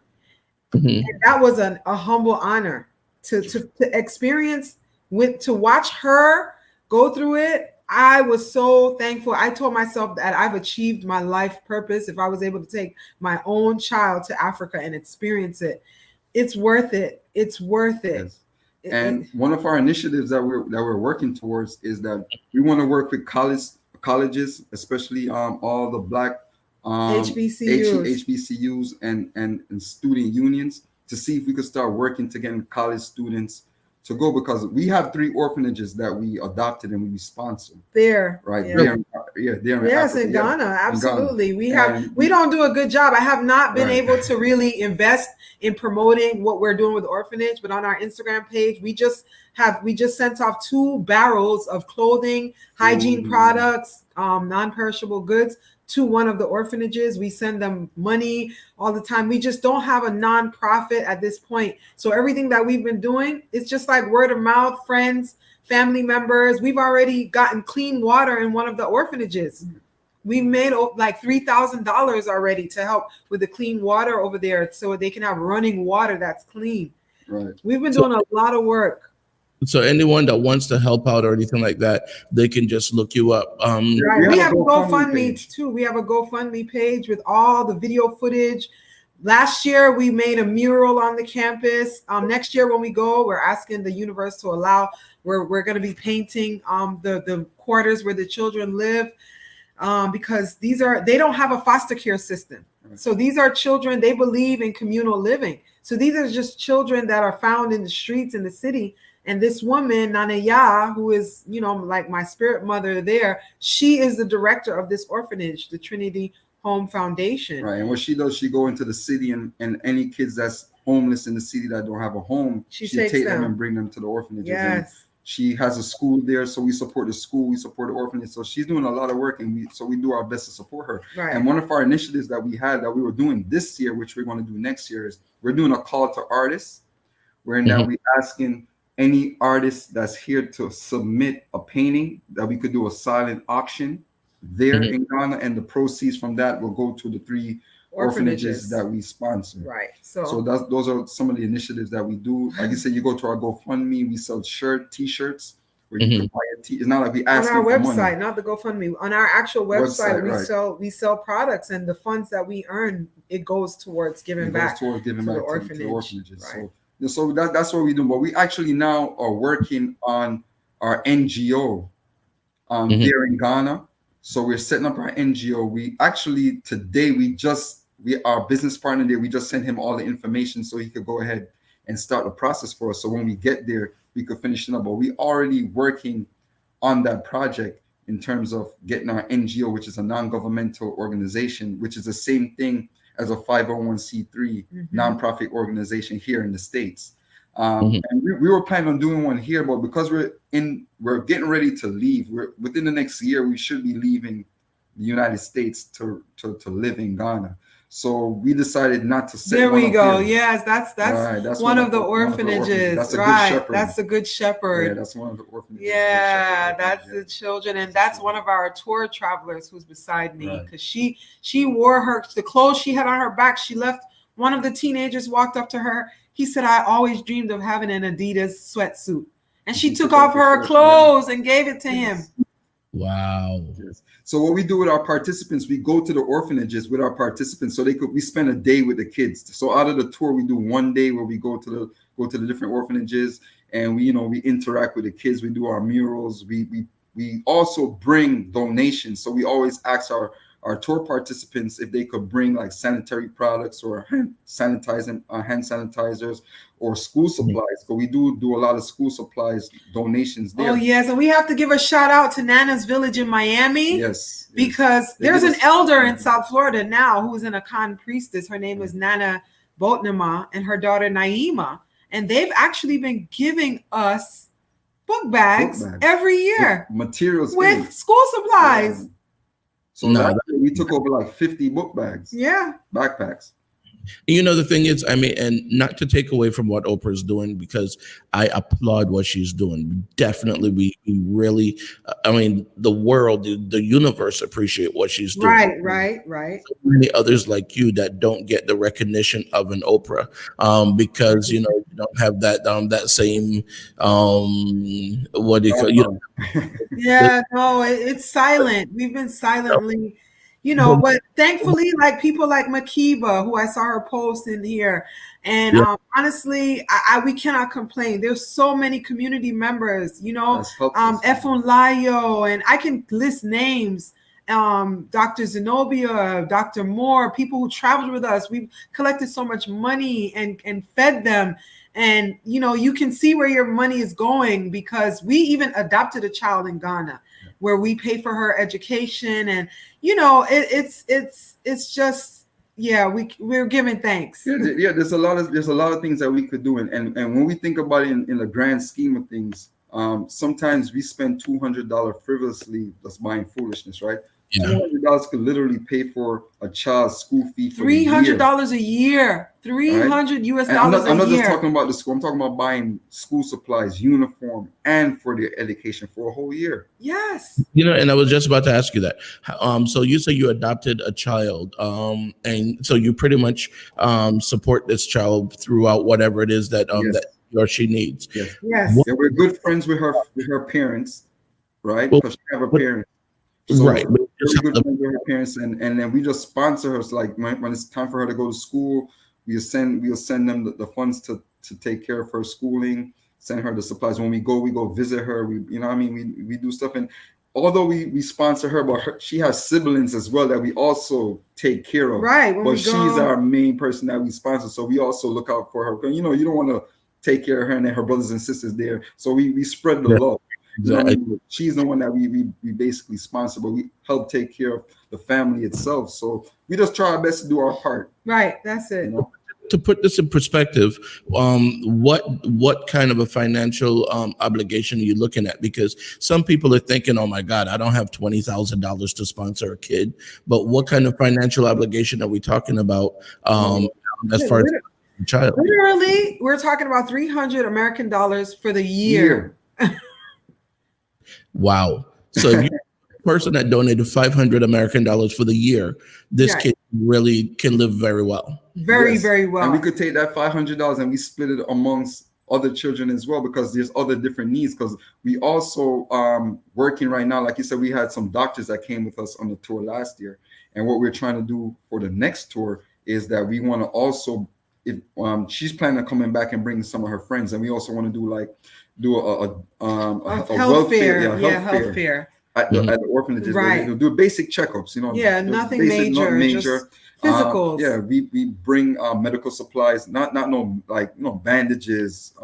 Mm-hmm. And that was a humble honor to experience, to watch her go through it. I was so thankful. I told myself that I've achieved my life purpose if I was able to take my own child to Africa and experience it. It's worth it. It's worth it. Yes. And one of our initiatives that we're working towards is that we want to work with colleges, especially all the black HBCUs and student unions, to see if we could start working to get college students to go, because we have 3 orphanages that we adopted and we sponsor. There, right? Yeah. They're Yes, Africa, in Ghana, absolutely. Ghana. We don't do a good job. I have not been Right. able to really invest in promoting what we're doing with the orphanage, but on our Instagram page, we just sent off 2 barrels of clothing, hygiene products, non-perishable goods to one of the orphanages. We send them money all the time. We just don't have a nonprofit at this point. So everything that we've been doing, it's just like word of mouth, friends, family members. We've already gotten clean water in one of the orphanages. We made like $3,000 already to help with the clean water over there so they can have running water that's clean. Right. We've been doing a lot of work. So anyone that wants to help out or anything like that, they can just look you up. Right. We have a GoFundMe too. We have a GoFundMe page with all the video footage. Last year, we made a mural on the campus. Next year, when we go, we're asking the universe to allow. We're going to be painting the quarters where the children live, because they don't have a foster care system. So these are children. They believe in communal living. So these are just children that are found in the streets in the city. And this woman, Naneya, who is, like my spirit mother there, she is the director of this orphanage, the Trinity Home Foundation. Right. And what she does, she go into the city and any kids that's homeless in the city that don't have a home, she take them and bring them to the orphanages. Yes. And she has a school there, so we support the school, we support the orphanage. So she's doing a lot of work, and we do our best to support her. Right. And one of our initiatives that we were doing this year, which we're going to do next year, is we're doing a call to artists, where now we're asking any artist that's here to submit a painting that we could do a silent auction there in Ghana, and the proceeds from that will go to the 3 orphanages that we sponsor. Right. So those are some of the initiatives that we do. Like you said, you go to our GoFundMe, we sell T-shirts where you can buy a T. It's not like we ask on our for website, money. not the GoFundMe. On our actual website, we sell products, and the funds that we earn, it goes towards giving back to the orphanages. Right. So that's what we do. But we actually now are working on our NGO there in Ghana. So we're setting up our NGO. We actually today our business partner there, we just sent him all the information so he could go ahead and start the process for us. So when we get there, we could finish it up. But we already working on that project in terms of getting our NGO, which is a non-governmental organization, which is the same thing as a 501c3 nonprofit organization here in the States. And we were planning on doing one here, but because we're getting ready to leave, within the next year, we should be leaving the United States to live in Ghana. So we decided not to set there we go. Here. Yes, that's one of the orphanages. That's That's a Good Shepherd. Yeah, that's one of the orphanages. Yeah, that's the children, and that's one of our tour travelers who's beside me, because she wore the clothes she had on her back. She left. One of the teenagers walked up to her. He said, "I always dreamed of having an Adidas sweatsuit," and she took off her clothes and gave it to him. Wow. Yes. So what we do with our participants, we go to the orphanages with our participants so we spend a day with the kids. So out of the tour, we do one day where we go to the different orphanages, and we interact with the kids. We do our murals. We also bring donations. So we always ask our tour participants if they could bring like sanitary products or hand sanitizers or school supplies. So we do a lot of school supplies donations there. Oh yes, and we have to give a shout out to Nana's Village in Miami. Yes, because there's an elder in South Florida now who's an Akan priestess. Her name is Nana Botnama, and her daughter Naima, and they've actually been giving us book bags every year, with materials with school supplies. Yeah. So we took over like 50 book bags. Yeah. Backpacks. The thing is, and not to take away from what Oprah's doing, because I applaud what she's doing. Definitely, we really, the world, the universe appreciate what she's doing. Right. So many others like you that don't get the recognition of an Oprah, because you don't have that same what do you call Yeah, no, it's silent. We've been silently. But thankfully, like people like Makiba, who I saw her post in here, and honestly, we cannot complain. There's so many community members, Efunlayo, and I can list names, Dr. Zenobia, Dr. Moore, people who traveled with us. We've collected so much money and fed them. And, you can see where your money is going, because we even adopted a child in Ghana where we pay for her education. And, it's just, we're giving thanks. Yeah, there's a lot of things that we could do. And when we think about it in the grand scheme of things, sometimes we spend $200 frivolously just buying foolishness, right? $200 could literally pay for a child's school fee for $300 a year. $300 US dollars a year. I'm not just talking about the school. I'm talking about buying school supplies, uniform, and for their education for a whole year. Yes. And I was just about to ask you that. So you say you adopted a child, and so you pretty much support this child throughout whatever it is that that he or she needs. Yes. Yeah, we're good friends with her parents, right? Because she have her parents. So right. Really good friends with her parents, and then we just sponsor her. So like when it's time for her to go to school, we'll send them the funds to take care of her schooling, send her the supplies. When we go visit her. We do stuff. And although we sponsor her, but she has siblings as well that we also take care of. Right. But she's our main person that we sponsor. So we also look out for her. You don't want to take care of her and then her brothers and sisters there. So we spread the love. Exactly. She's the one that we basically sponsor, but we help take care of the family itself. So we just try our best to do our part. Right. That's it. To put this in perspective, what kind of a financial obligation are you looking at? Because some people are thinking, oh my God, I don't have $20,000 to sponsor a kid. But what kind of financial obligation are we talking about as far as a child? Literally, we're talking about $300 American dollars for the year. Wow. So person that donated 500 American dollars for the year, this Yeah. kid really can live very well. Very, Yes. very well. And we could take that $500 and we split it amongst other children as well, because there's other different needs. Because we also working right now, like you said, we had some doctors that came with us on the tour last year, and what we're trying to do for the next tour is that we want to also, if she's planning on coming back and bringing some of her friends, and we also want to do a health fair, health fair at the orphanages, right? They'll do basic checkups, nothing basic, major, not major. just physicals. We bring medical supplies, not bandages,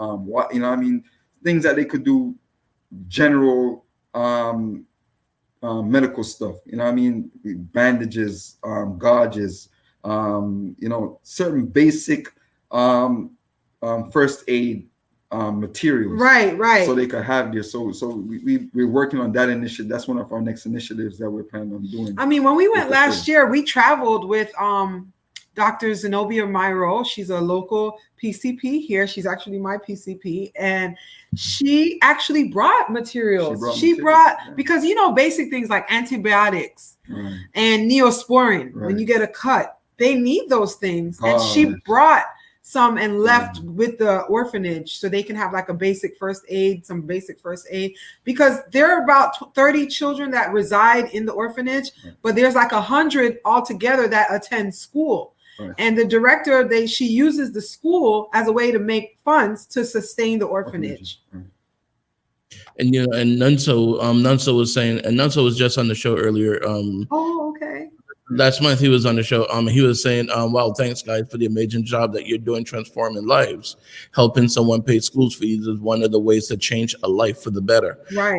things that they could do, general medical stuff, bandages, gauges, certain basic first aid materials, right, so they could have there. So we're working on that initiative. That's one of our next initiatives that we're planning on doing. I mean, when we went last year, we traveled with Dr. Zenobia Myro. She's a local PCP here. She's actually my PCP, and she actually brought materials. She brought because basic things like antibiotics and Neosporin. When you get a cut, they need those things, and she brought some and left with the orphanage so they can have like a basic first aid, because there are about 30 children that reside in the orphanage, but there's like 100 altogether that attend school. And the director, she uses the school as a way to make funds to sustain the orphanage. And and Nunso was saying, and Nunso was just on the show earlier. Oh, okay. Last month he was on the show. He was saying, "Wow, thanks guys for the amazing job that you're doing, transforming lives. Helping someone pay school fees is one of the ways to change a life for the better." Right.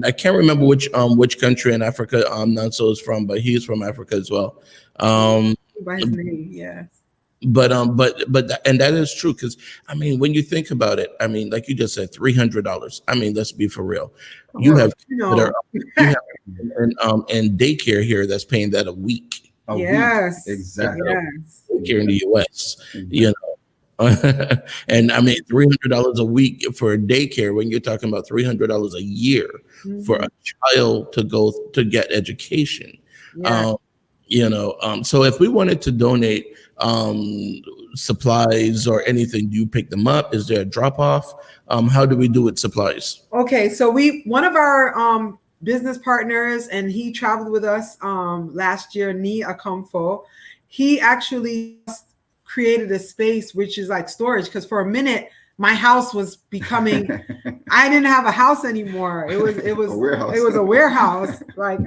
I can't remember which country in Africa Nunso is from, but he's from Africa as well. By his name, yes. But and that is true, because when you think about it, like you just said, $300. Let's be for real. You have and daycare here that's paying that a week. Yes, exactly. Here in the U.S., and $300 a week for a daycare, when you're talking about $300 a year for a child to go to get education. So if we wanted to donate supplies or anything, do you pick them up? Is there a drop off? How do we do with supplies? Okay, so one of our business partners, and he traveled with us last year, Ni Akomfo, he actually created a space which is like storage, because for a minute my house was becoming I didn't have a house anymore. It was a warehouse. Like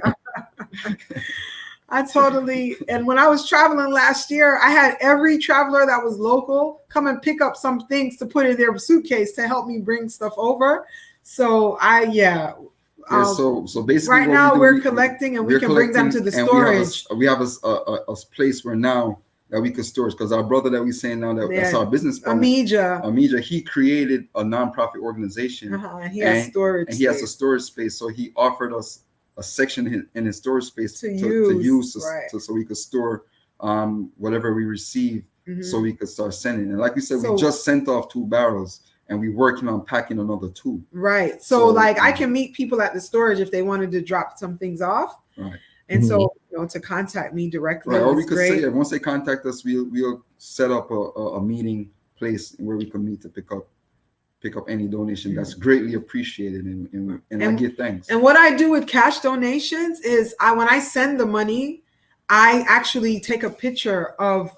and when I was traveling last year, I had every traveler that was local come and pick up some things to put in their suitcase to help me bring stuff over. So so basically right now we're collecting, and we can bring them to the storage. We have a place where now that we could storage, because our brother that we saying now that's our business partner, Amija, he created a nonprofit organization, and he has storage. And he has a storage space, so he offered us a section in his storage space to use so we could store whatever we receive, so we could start sending. And like we said, we just sent off 2 barrels, and we're working on packing another 2. Right. So I can meet people at the storage if they wanted to drop some things off. Right. And so to contact me directly. Right. Or we could say, once they contact us, we'll set up a meeting place where we can meet to pick up any donation. That's greatly appreciated, and I give thanks. And what I do with cash donations is when I send the money, I actually take a picture of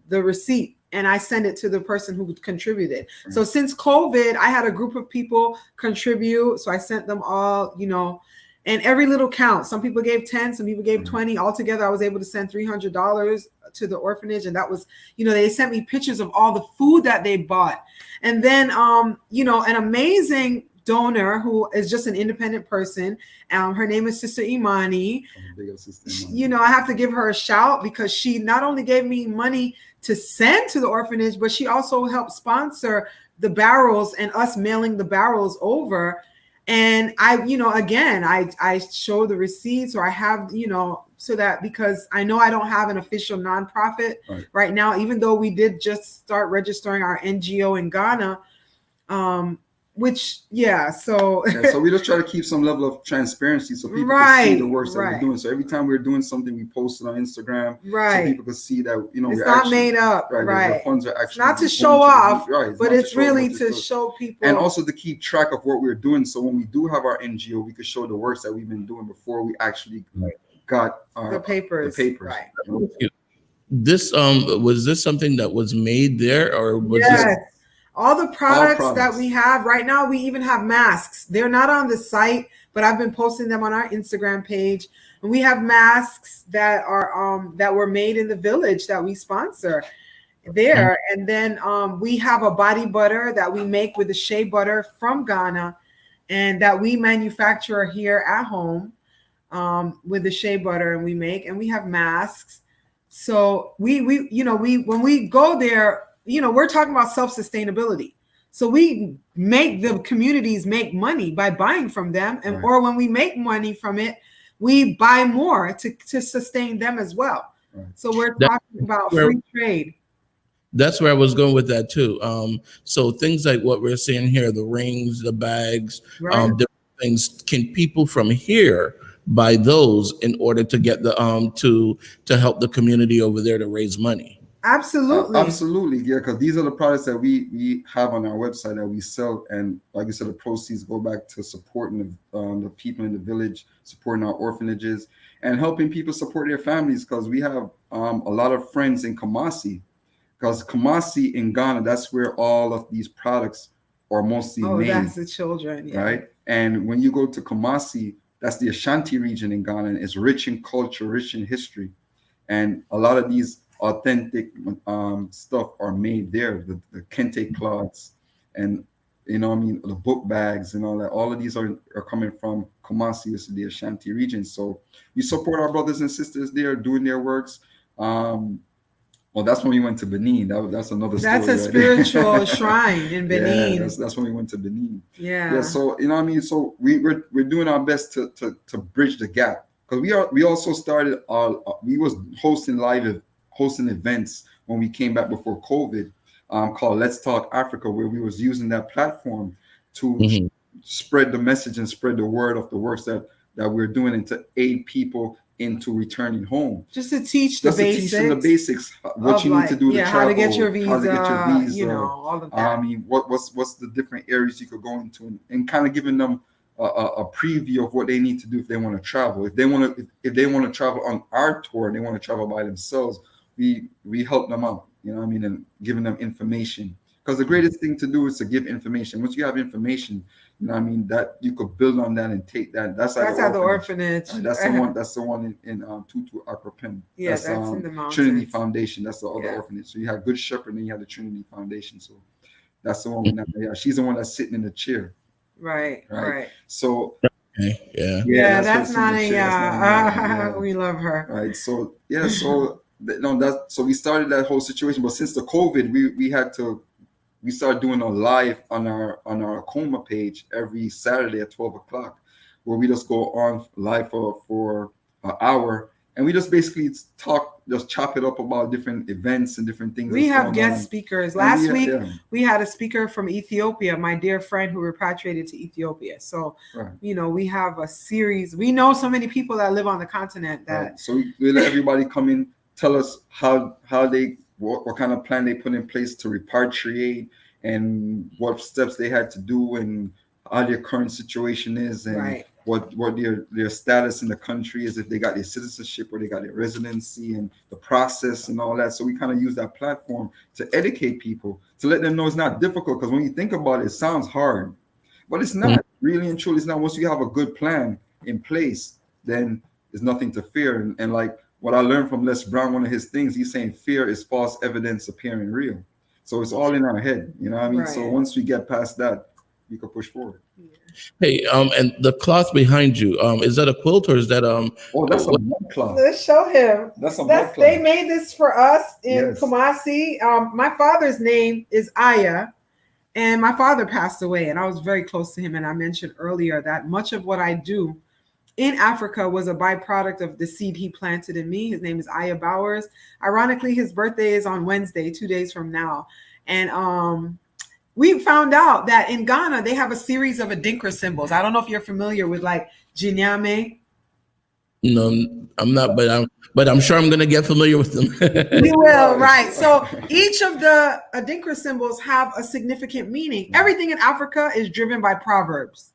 the receipt and I send it to the person who contributed. Right. So since COVID, I had a group of people contribute. So I sent them all, and every little counts. Some people gave 10, some people gave 20. Altogether, I was able to send $300 to the orphanage. And that was, they sent me pictures of all the food that they bought. And then, an amazing donor who is just an independent person. Her name is Sister Imani. I have to give her a shout, because she not only gave me money to send to the orphanage, but she also helped sponsor the barrels and us mailing the barrels over. And I show the receipts, or I have, so that, because I know I don't have an official nonprofit right now, even though we did just start registering our NGO in Ghana. which, yeah, so Yeah, so we just try to keep some level of transparency so people can see the works that we're doing. So every time we're doing something, we post it on Instagram, so people can see that, you know, it's we're not actually made up, the funds are actually it's not to going show the off, right, but it's really to show people, and also to keep track of what we're doing. So when we do have our NGO, we can show the works that we've been doing before we actually got the papers. Right. You know? This was this something that was made there, or was yes. All the products that we have right now, we even have masks. They're not on the site, but I've been posting them on our Instagram page. And we have masks that are that were made in the village that we sponsor there. And then we have a body butter that we make with the shea butter from Ghana, and that we manufacture here at home with the shea butter, and we have masks. So we when we go there, we're talking about self-sustainability. So we make the communities make money by buying from them, and or when we make money from it, we buy more to sustain them as well. So we're talking about free trade. That's where I was going with that too. So things like what we're seeing here, the rings, the bags, different things, can people from here buy those in order to get the to help the community over there to raise money? Absolutely. Absolutely, yeah, because these are the products that we have on our website that we sell, and like I said, the proceeds go back to supporting the people in the village, supporting our orphanages, and helping people support their families, because we have a lot of friends in Kumasi, because Kumasi in Ghana, that's where all of these products are mostly made. That's the children, right? And when you go to Kumasi, that's the Ashanti region in Ghana, and it's rich in culture, rich in history, and a lot of these authentic stuff are made there. The kente cloths, and the book bags and all that. All of these are coming from Kumasi, which is the Ashanti region. So we support our brothers and sisters there doing their works. Well, that's when we went to Benin. That's another story. That's a spiritual shrine in Benin. Yeah, that's when we went to Benin. Yeah. So So we're doing our best to bridge the gap, because we also started we was hosting events when we came back before COVID, called Let's Talk Africa, where we was using that platform to spread the message and spread the word of the works that we're doing, and to aid people into returning home. Just to teach the basics. To teach them the basics, what you need to do to travel, how to get your visa, all of that. I mean, what's the different areas you could go into, and kind of giving them a preview of what they need to do if they want to travel. If they want to travel on our tour and they want to travel by themselves, we help them out, and giving them information. Because the greatest thing to do is to give information. Once you have information, that you could build on that and take that. That's at the orphanage. That's the one in Tutu Akropem. Yeah, that's in the mountains. Trinity Foundation. That's the other orphanage. So you have Good Shepherd, and then you have the Trinity Foundation. So that's the one. She's the one that's sitting in the chair. Right. So yeah, that's not we love her. Right. So so we started that whole situation, but since the COVID, we started doing a live on our Akoma page every Saturday at 12 o'clock, where we just go on live for an hour, and we just basically chop it up about different events and different things. We have guest speakers. Last week, we had a speaker from Ethiopia, my dear friend who repatriated to Ethiopia. So, we have a series. We know so many people that live on the continent that. So we let everybody come in, tell us what kind of plan they put in place to repatriate, and what steps they had to do, and how their current situation is, and what their status in the country is, if they got their citizenship or they got their residency, and the process and all that. So we kind of use that platform to educate people, to let them know it's not difficult, because when you think about it, it sounds hard, but it's not. Really and truly, it's not. Once you have a good plan in place, then there's nothing to fear. And like what I learned from Les Brown, one of his things, he's saying fear is false evidence appearing real. So it's all in our head, So once we get past that, we can push forward. Hey, and the cloth behind you, is that a quilt, or is that that's a mud cloth. Let's show him. That's a mud cloth. They made this for us in Kumasi. My father's name is Aya, and my father passed away, and I was very close to him. And I mentioned earlier that much of what I do in Africa was a byproduct of the seed he planted in me. His name is Aya Bowers. Ironically, his birthday is on Wednesday, 2 days from now. And we found out that in Ghana, they have a series of Adinkra symbols. I don't know if you're familiar with like Jinyame. No, I'm not, but I'm sure I'm gonna get familiar with them. You will, right. So each of the Adinkra symbols have a significant meaning. Everything in Africa is driven by proverbs.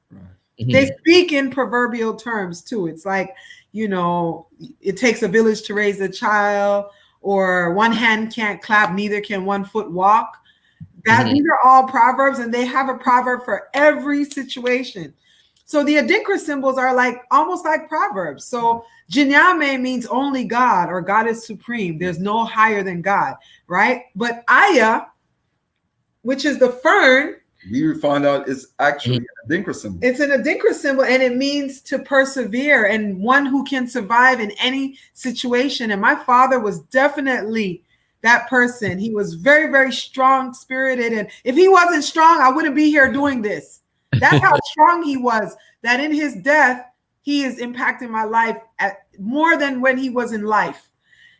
They speak in proverbial terms too. It's like, you know, it takes a village to raise a child, or one hand can't clap, neither can one foot walk. These are all proverbs, and they have a proverb for every situation. So the Adinkra symbols are like almost like proverbs. So Jinyame means only God, or God is supreme. There's no higher than God, right? But Aya, which is the fern, we found out is actually an Adinkra symbol. It's an Adinkra symbol, and it means to persevere and one who can survive in any situation. And my father was definitely that person. He was very, very strong spirited. And if he wasn't strong, I wouldn't be here doing this. That's how strong he was, that in his death, he is impacting my life more than when he was in life.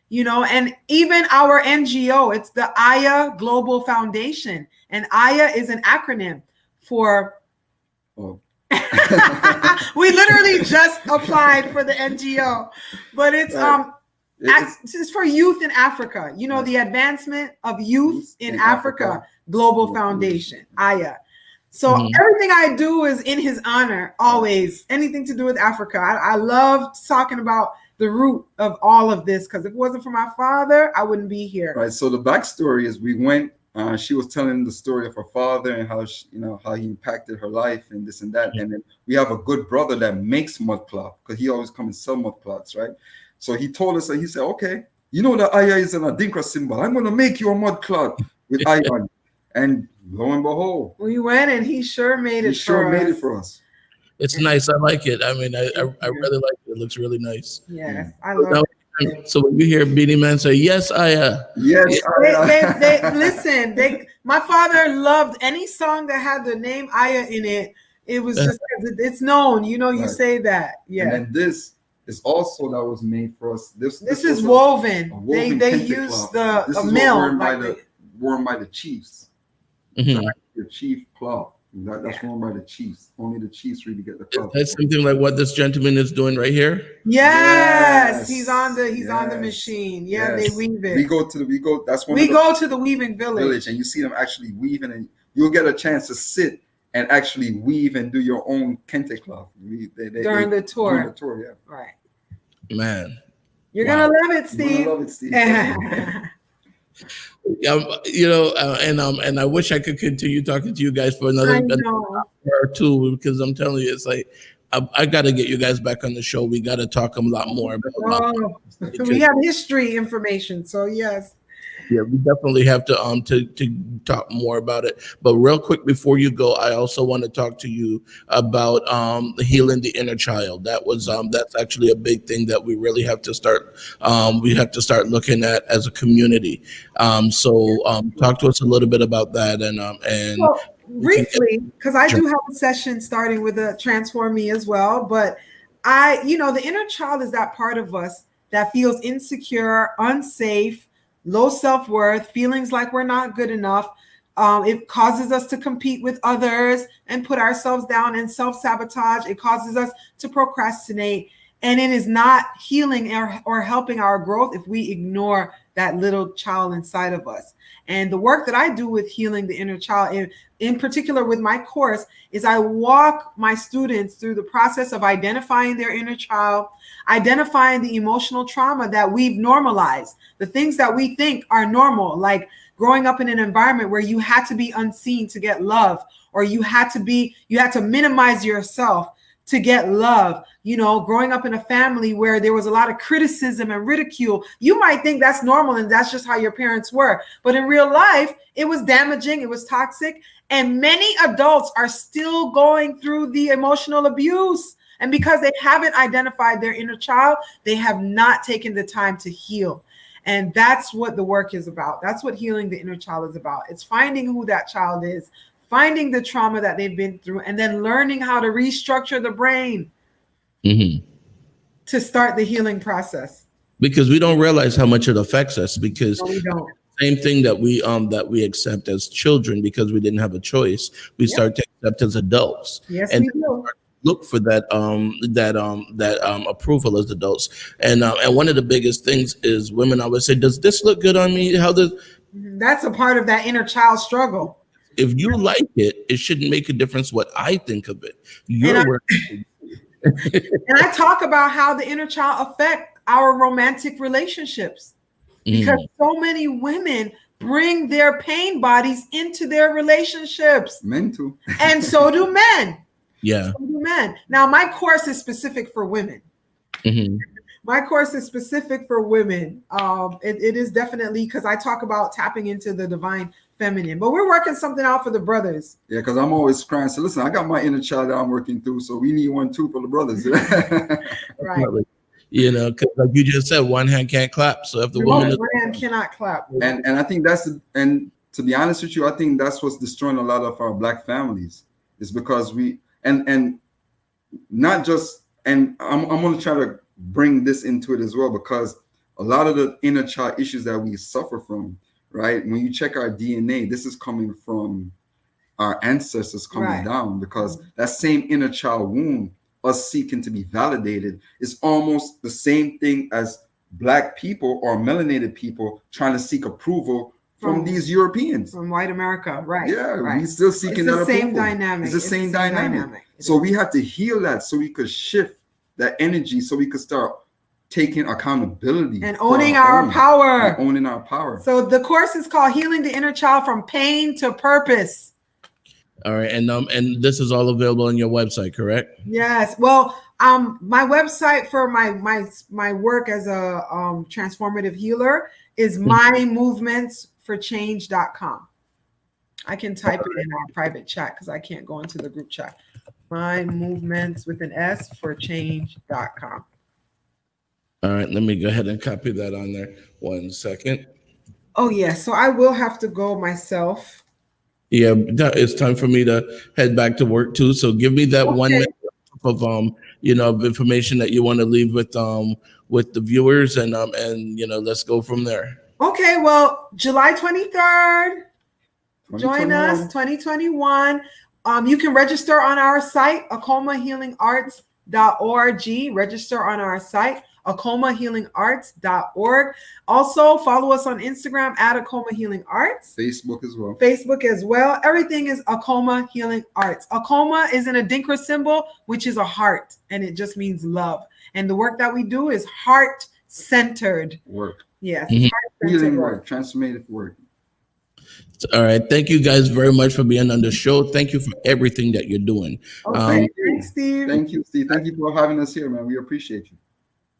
You know, and even our NGO, it's the Aya Global Foundation. And Aya is an acronym for, we literally just applied for the NGO, but it's for youth in Africa. You know, the advancement of youth in Africa Global Foundation, Aya. So everything I do is in his honor, always. Anything to do with Africa. I love talking about the root of all of this, because if it wasn't for my father, I wouldn't be here. Right. So the backstory is we went. She was telling the story of her father and how she, how he impacted her life and this and that. And then we have a good brother that makes mud cloth, because he always comes and sell mud cloths, right? So he told us, and he said, okay, you know that Aya is an Adinkra symbol. I'm going to make you a mud cloth with Aya on it. And lo and behold, we went, and he sure made it for us. It's nice. I like it. I mean, I really like it. It looks really nice. Yes, I love it. So when you hear Beanie Man say, yes, Aya. Yes, Aya. They listen. My father loved any song that had the name Aya in it. It was just, it's known. You know, you say that. Yeah. And then this is also that was made for us. This is woven. They use the mill. Worn by the chiefs. The chief cloth. That's worn by the chiefs. Only the chiefs really get the cloth. That's something like what this gentleman is doing right here. Yes, he's on the machine. Yeah, they weave it. We go to the weaving village, and you see them actually weaving, and you'll get a chance to sit and actually weave and do your own kente cloth during the tour. During the tour, yeah. Right. Man, you're gonna love it, Steve. And I wish I could continue talking to you guys for another hour or two, because I'm telling you, it's like I got to get you guys back on the show. We got to talk a lot more about we have history information, so yes. Yeah, we definitely have to talk more about it. But real quick before you go, I also want to talk to you about healing the inner child. That's actually a big thing that we really have to start. We have to start looking at as a community. So talk to us a little bit about that and. Well, briefly, because I do have a session starting with a Transform Me as well. But the inner child is that part of us that feels insecure, unsafe, low self-worth, feelings like we're not good enough. It causes us to compete with others and put ourselves down and self-sabotage. It causes us to procrastinate. And it is not healing or helping our growth if we ignore that little child inside of us. And the work that I do with healing the inner child, in particular with my course, is I walk my students through the process of identifying their inner child, identifying the emotional trauma that we've normalized, the things that we think are normal, like growing up in an environment where you had to be unseen to get love, or you had to minimize yourself to get love. Growing up in a family where there was a lot of criticism and ridicule, you might think that's normal and that's just how your parents were. But in real life, it was damaging, it was toxic. And many adults are still going through the emotional abuse. And because they haven't identified their inner child, they have not taken the time to heal. And that's what the work is about. That's what healing the inner child is about. It's finding who that child is, finding the trauma that they've been through, and then learning how to restructure the brain to start the healing process. Because we don't realize how much it affects us, because no, we don't. same thing that we accept as children because we didn't have a choice. We start to accept as adults. Yes, And we do. look for that approval as adults. And one of the biggest things is women always say, "Does this look good on me?" That's a part of that inner child struggle. If you like it, it shouldn't make a difference what I think of it. And I talk about how the inner child affect our romantic relationships because so many women bring their pain bodies into their relationships. Men too. And so do men. Yeah. So do men. Now, my course is specific for women. My course is specific for women. It is definitely because I talk about tapping into the divine feminine, but we're working something out for the brothers. Yeah, because I'm always crying. So listen, I got my inner child that I'm working through, so we need one too for the brothers. Right. You know, because like you just said, one hand can't clap. So if the woman one hand cannot clap. And I think and to be honest with you, I think that's what's destroying a lot of our Black families is because we and not just and I'm going to try to bring this into it as well because a lot of the inner child issues that we suffer from, right? When you check our DNA, this is coming from our ancestors coming down because that same inner child wound, us seeking to be validated, is almost the same thing as Black people or melanated people trying to seek approval from these Europeans. From white America, right. Yeah, we still seeking that approval. It's the same dynamic. It's the same dynamic. So we have to heal that so we could shift that energy so we could start taking accountability and owning our power. And owning our power. So the course is called Healing the Inner Child from Pain to Purpose. All right, and this is all available on your website, correct? Yes. Well, my website for my work as a transformative healer is mymovementsforchange.com. I can type it in our private chat because I can't go into the group chat. My movements with an S for change.com. All right, let me go ahead and copy that on there. 1 second. Oh, yeah. So I will have to go myself. Yeah, it's time for me to head back to work too. So give me that 1 minute of of information that you want to leave with the viewers and let's go from there. Okay, well, July 23rd, join us, 2021. You can register on our site, acomahealingarts.org. Register on our site, acomahealingarts.org. Also, follow us on Instagram at Acoma Healing Arts. Facebook as well. Everything is Acoma Healing Arts. Acoma is an Adinkra symbol, which is a heart, and it just means love. And the work that we do is heart-centered work. Yes. Healing work, transformative work. All right. Thank you guys very much for being on the show. Thank you for everything that you're doing. Thanks, Steve. Thank you, Steve. Thank you for having us here, man. We appreciate you.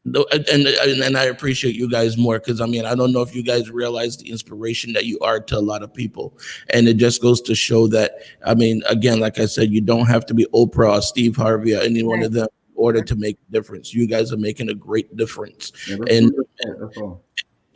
And I appreciate you guys more because I don't know if you guys realize the inspiration that you are to a lot of people, and it just goes to show that again, like I said, you don't have to be Oprah or Steve Harvey or any one of them in order to make a difference. You guys are making a great difference.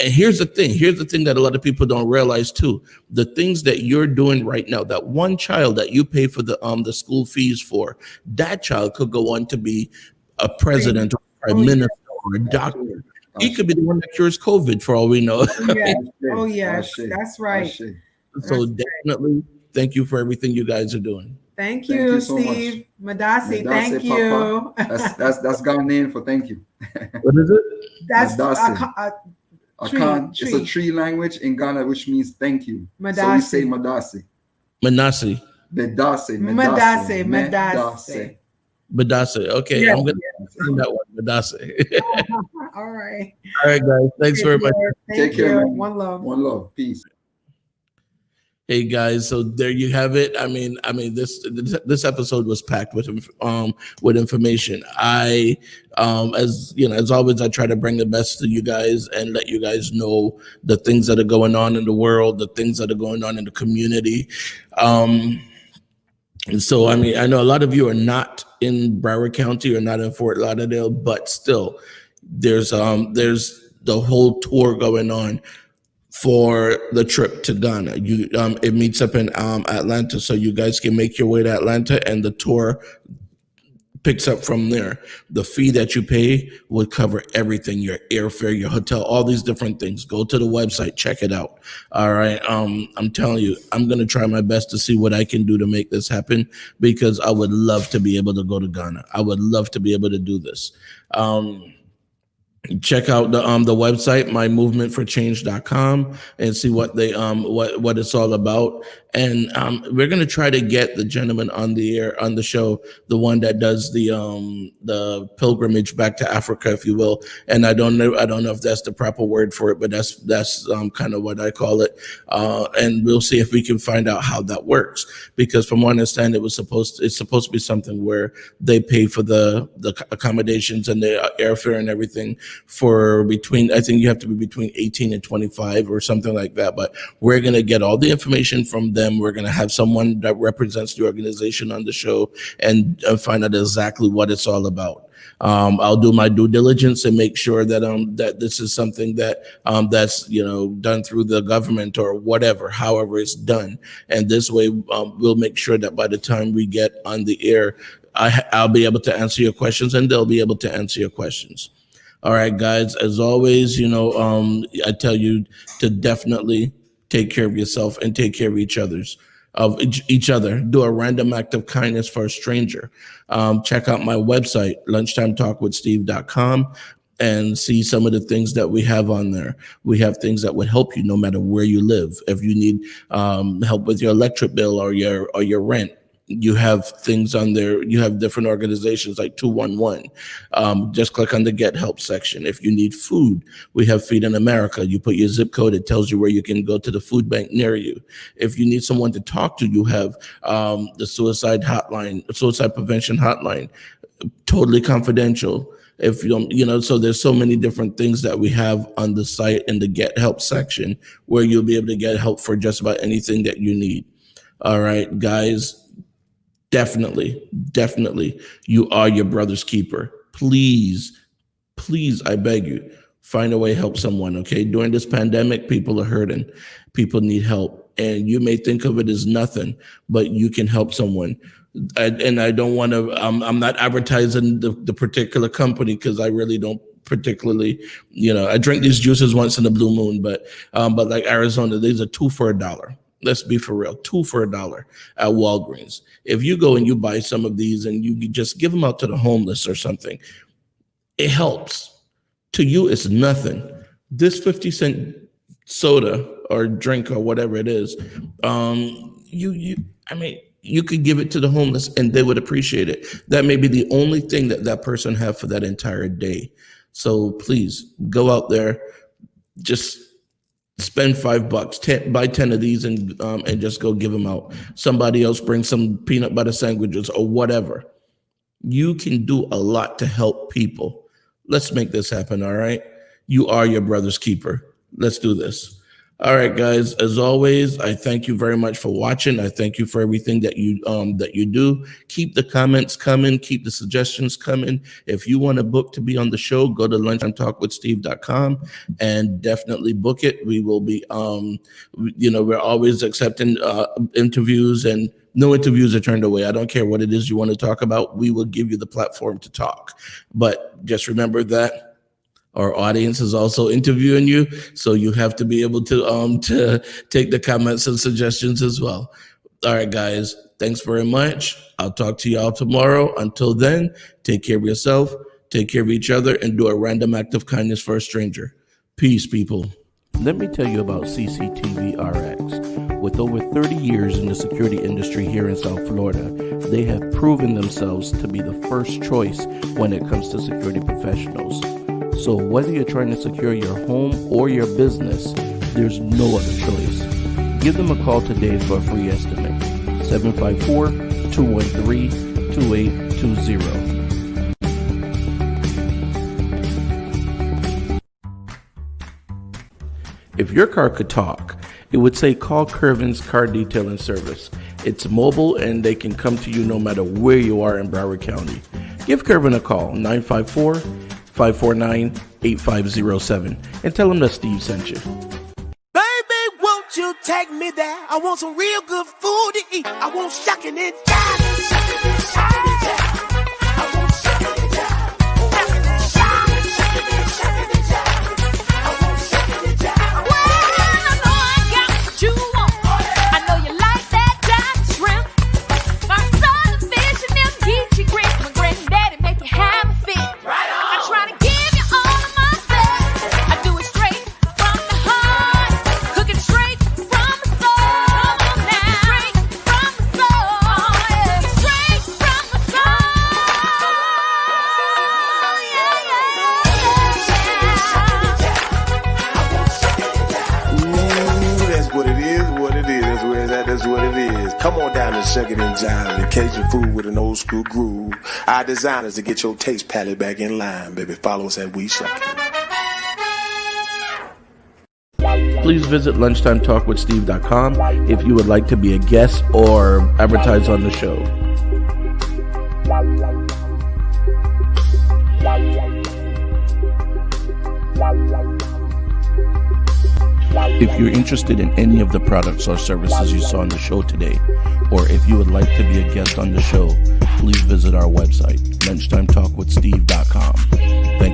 And here's the thing that a lot of people don't realize too. The things that you're doing right now, that one child that you pay for the school fees for, that child could go on to be a president or prime minister or a doctor. He could be the one that cures COVID for all we know. Oh yes, that's right. So definitely thank you for everything you guys are doing. Thank you so Steve. Madasi, thank you. That's Ghanaian for thank you. What is it? That's Akan, it's a tree language in Ghana, which means thank you. Madasi. So we say Madasi. Manasi. Madasi. Okay, yeah. I'm going to sing that one. Madasi. All right. All right, guys. Thanks very much. Take care, man. One love. One love. Peace. Hey guys, so there you have it. This episode was packed with information. As always, I try to bring the best to you guys and let you guys know the things that are going on in the world, the things that are going on in the community. And so, I know a lot of you are not in Broward County or not in Fort Lauderdale, but still, there's the whole tour going on for the trip to Ghana. It meets up in Atlanta, so you guys can make your way to Atlanta, and the tour picks up from there. The fee that you pay would cover everything, your airfare, your hotel, all these different things. Go to the website, check it out. All right. I'm telling you, I'm going to try my best to see what I can do to make this happen, because I would love to be able to go to Ghana. I would love to be able to do this. Check out the website, mymovementforchange.com, and see what they what it's all about. And we're gonna try to get the gentleman on the air on the show, the one that does the pilgrimage back to Africa, if you will. And I don't know if that's the proper word for it, but that's kind of what I call it. And we'll see if we can find out how that works, because from what I understand, it's supposed to be something where they pay for the accommodations and the airfare and everything for I think you have to be between 18 and 25 or something like that. But we're going to get all the information from them. We're going to have someone that represents the organization on the show and find out exactly what it's all about. I'll do my due diligence and make sure that that this is something that that's done through the government or whatever, however it's done. And this way, we'll make sure that by the time we get on the air, I'll be able to answer your questions and they'll be able to answer your questions. All right, guys, as always, I tell you to definitely take care of yourself and take care of each other. Do a random act of kindness for a stranger. Check out my website, lunchtimetalkwithsteve.com, and see some of the things that we have on there. We have things that would help you no matter where you live. If you need help with your electric bill or your rent, you have things on there. You have different organizations like 211. Just click on the Get Help section. If you need food, we have Feed in America. You put your zip code, it tells you where you can go to the food bank near you. If you need someone to talk to, you have the suicide prevention hotline, totally confidential. If you don't, so there's so many different things that we have on the site in the Get Help section where you'll be able to get help for just about anything that you need. All right, guys. Definitely, you are your brother's keeper. Please, I beg you, find a way to help someone, okay? During this pandemic, people are hurting. People need help. And you may think of it as nothing, but you can help someone. And I don't want to, I'm not advertising the particular company because I really don't particularly, I drink these juices once in a blue moon, but like Arizona, these are 2 for $1. Let's be for real, 2 for $1 at Walgreens. If you go and you buy some of these and you just give them out to the homeless or something, it helps. To you, it's nothing. This 50-cent soda or drink or whatever it is, you could give it to the homeless and they would appreciate it. That may be the only thing that person have for that entire day. So please go out there, just spend $5, buy 10 of these and just go give them out. Somebody else bring some peanut butter sandwiches or whatever. You can do a lot to help people. Let's make this happen, all right? You are your brother's keeper. Let's do this. All right, guys, as always, I thank you very much for watching. I thank you for everything that you do. Keep the comments coming. Keep the suggestions coming. If you want a book to be on the show, go to lunchtimetalkwithsteve.com and definitely book it. We will be, we're always accepting interviews, and no interviews are turned away. I don't care what it is you want to talk about. We will give you the platform to talk. But just remember that our audience is also interviewing you, so you have to be able to take the comments and suggestions as well. All right, guys, thanks very much. I'll talk to y'all tomorrow. Until then, take care of yourself, take care of each other, and do a random act of kindness for a stranger. Peace, people. Let me tell you about CCTV RX. With over 30 years in the security industry here in South Florida, they have proven themselves to be the first choice when it comes to security professionals. So whether you're trying to secure your home or your business, there's no other choice. Give them a call today for a free estimate. 754-213-2820. If your car could talk, it would say call Curvin's Car Detailing Service. It's mobile and they can come to you no matter where you are in Broward County. Give Curvin a call, 954-549-8507, and tell him that Steve sent you. Baby, won't you take me there? I want some real good food to eat. I want shucking and jiving. I want shucking and jiving, Cajun food with an old school groove. Our designers to get your taste palette back in line, baby. Follow us at We Shuckin'. Please visit lunchtimetalkwithsteve.com if you would like to be a guest or advertise on the show. If you're interested in any of the products or services you saw on the show today, or if you would like to be a guest on the show, please visit our website, lunchtimetalkwithsteve.com. Thank you.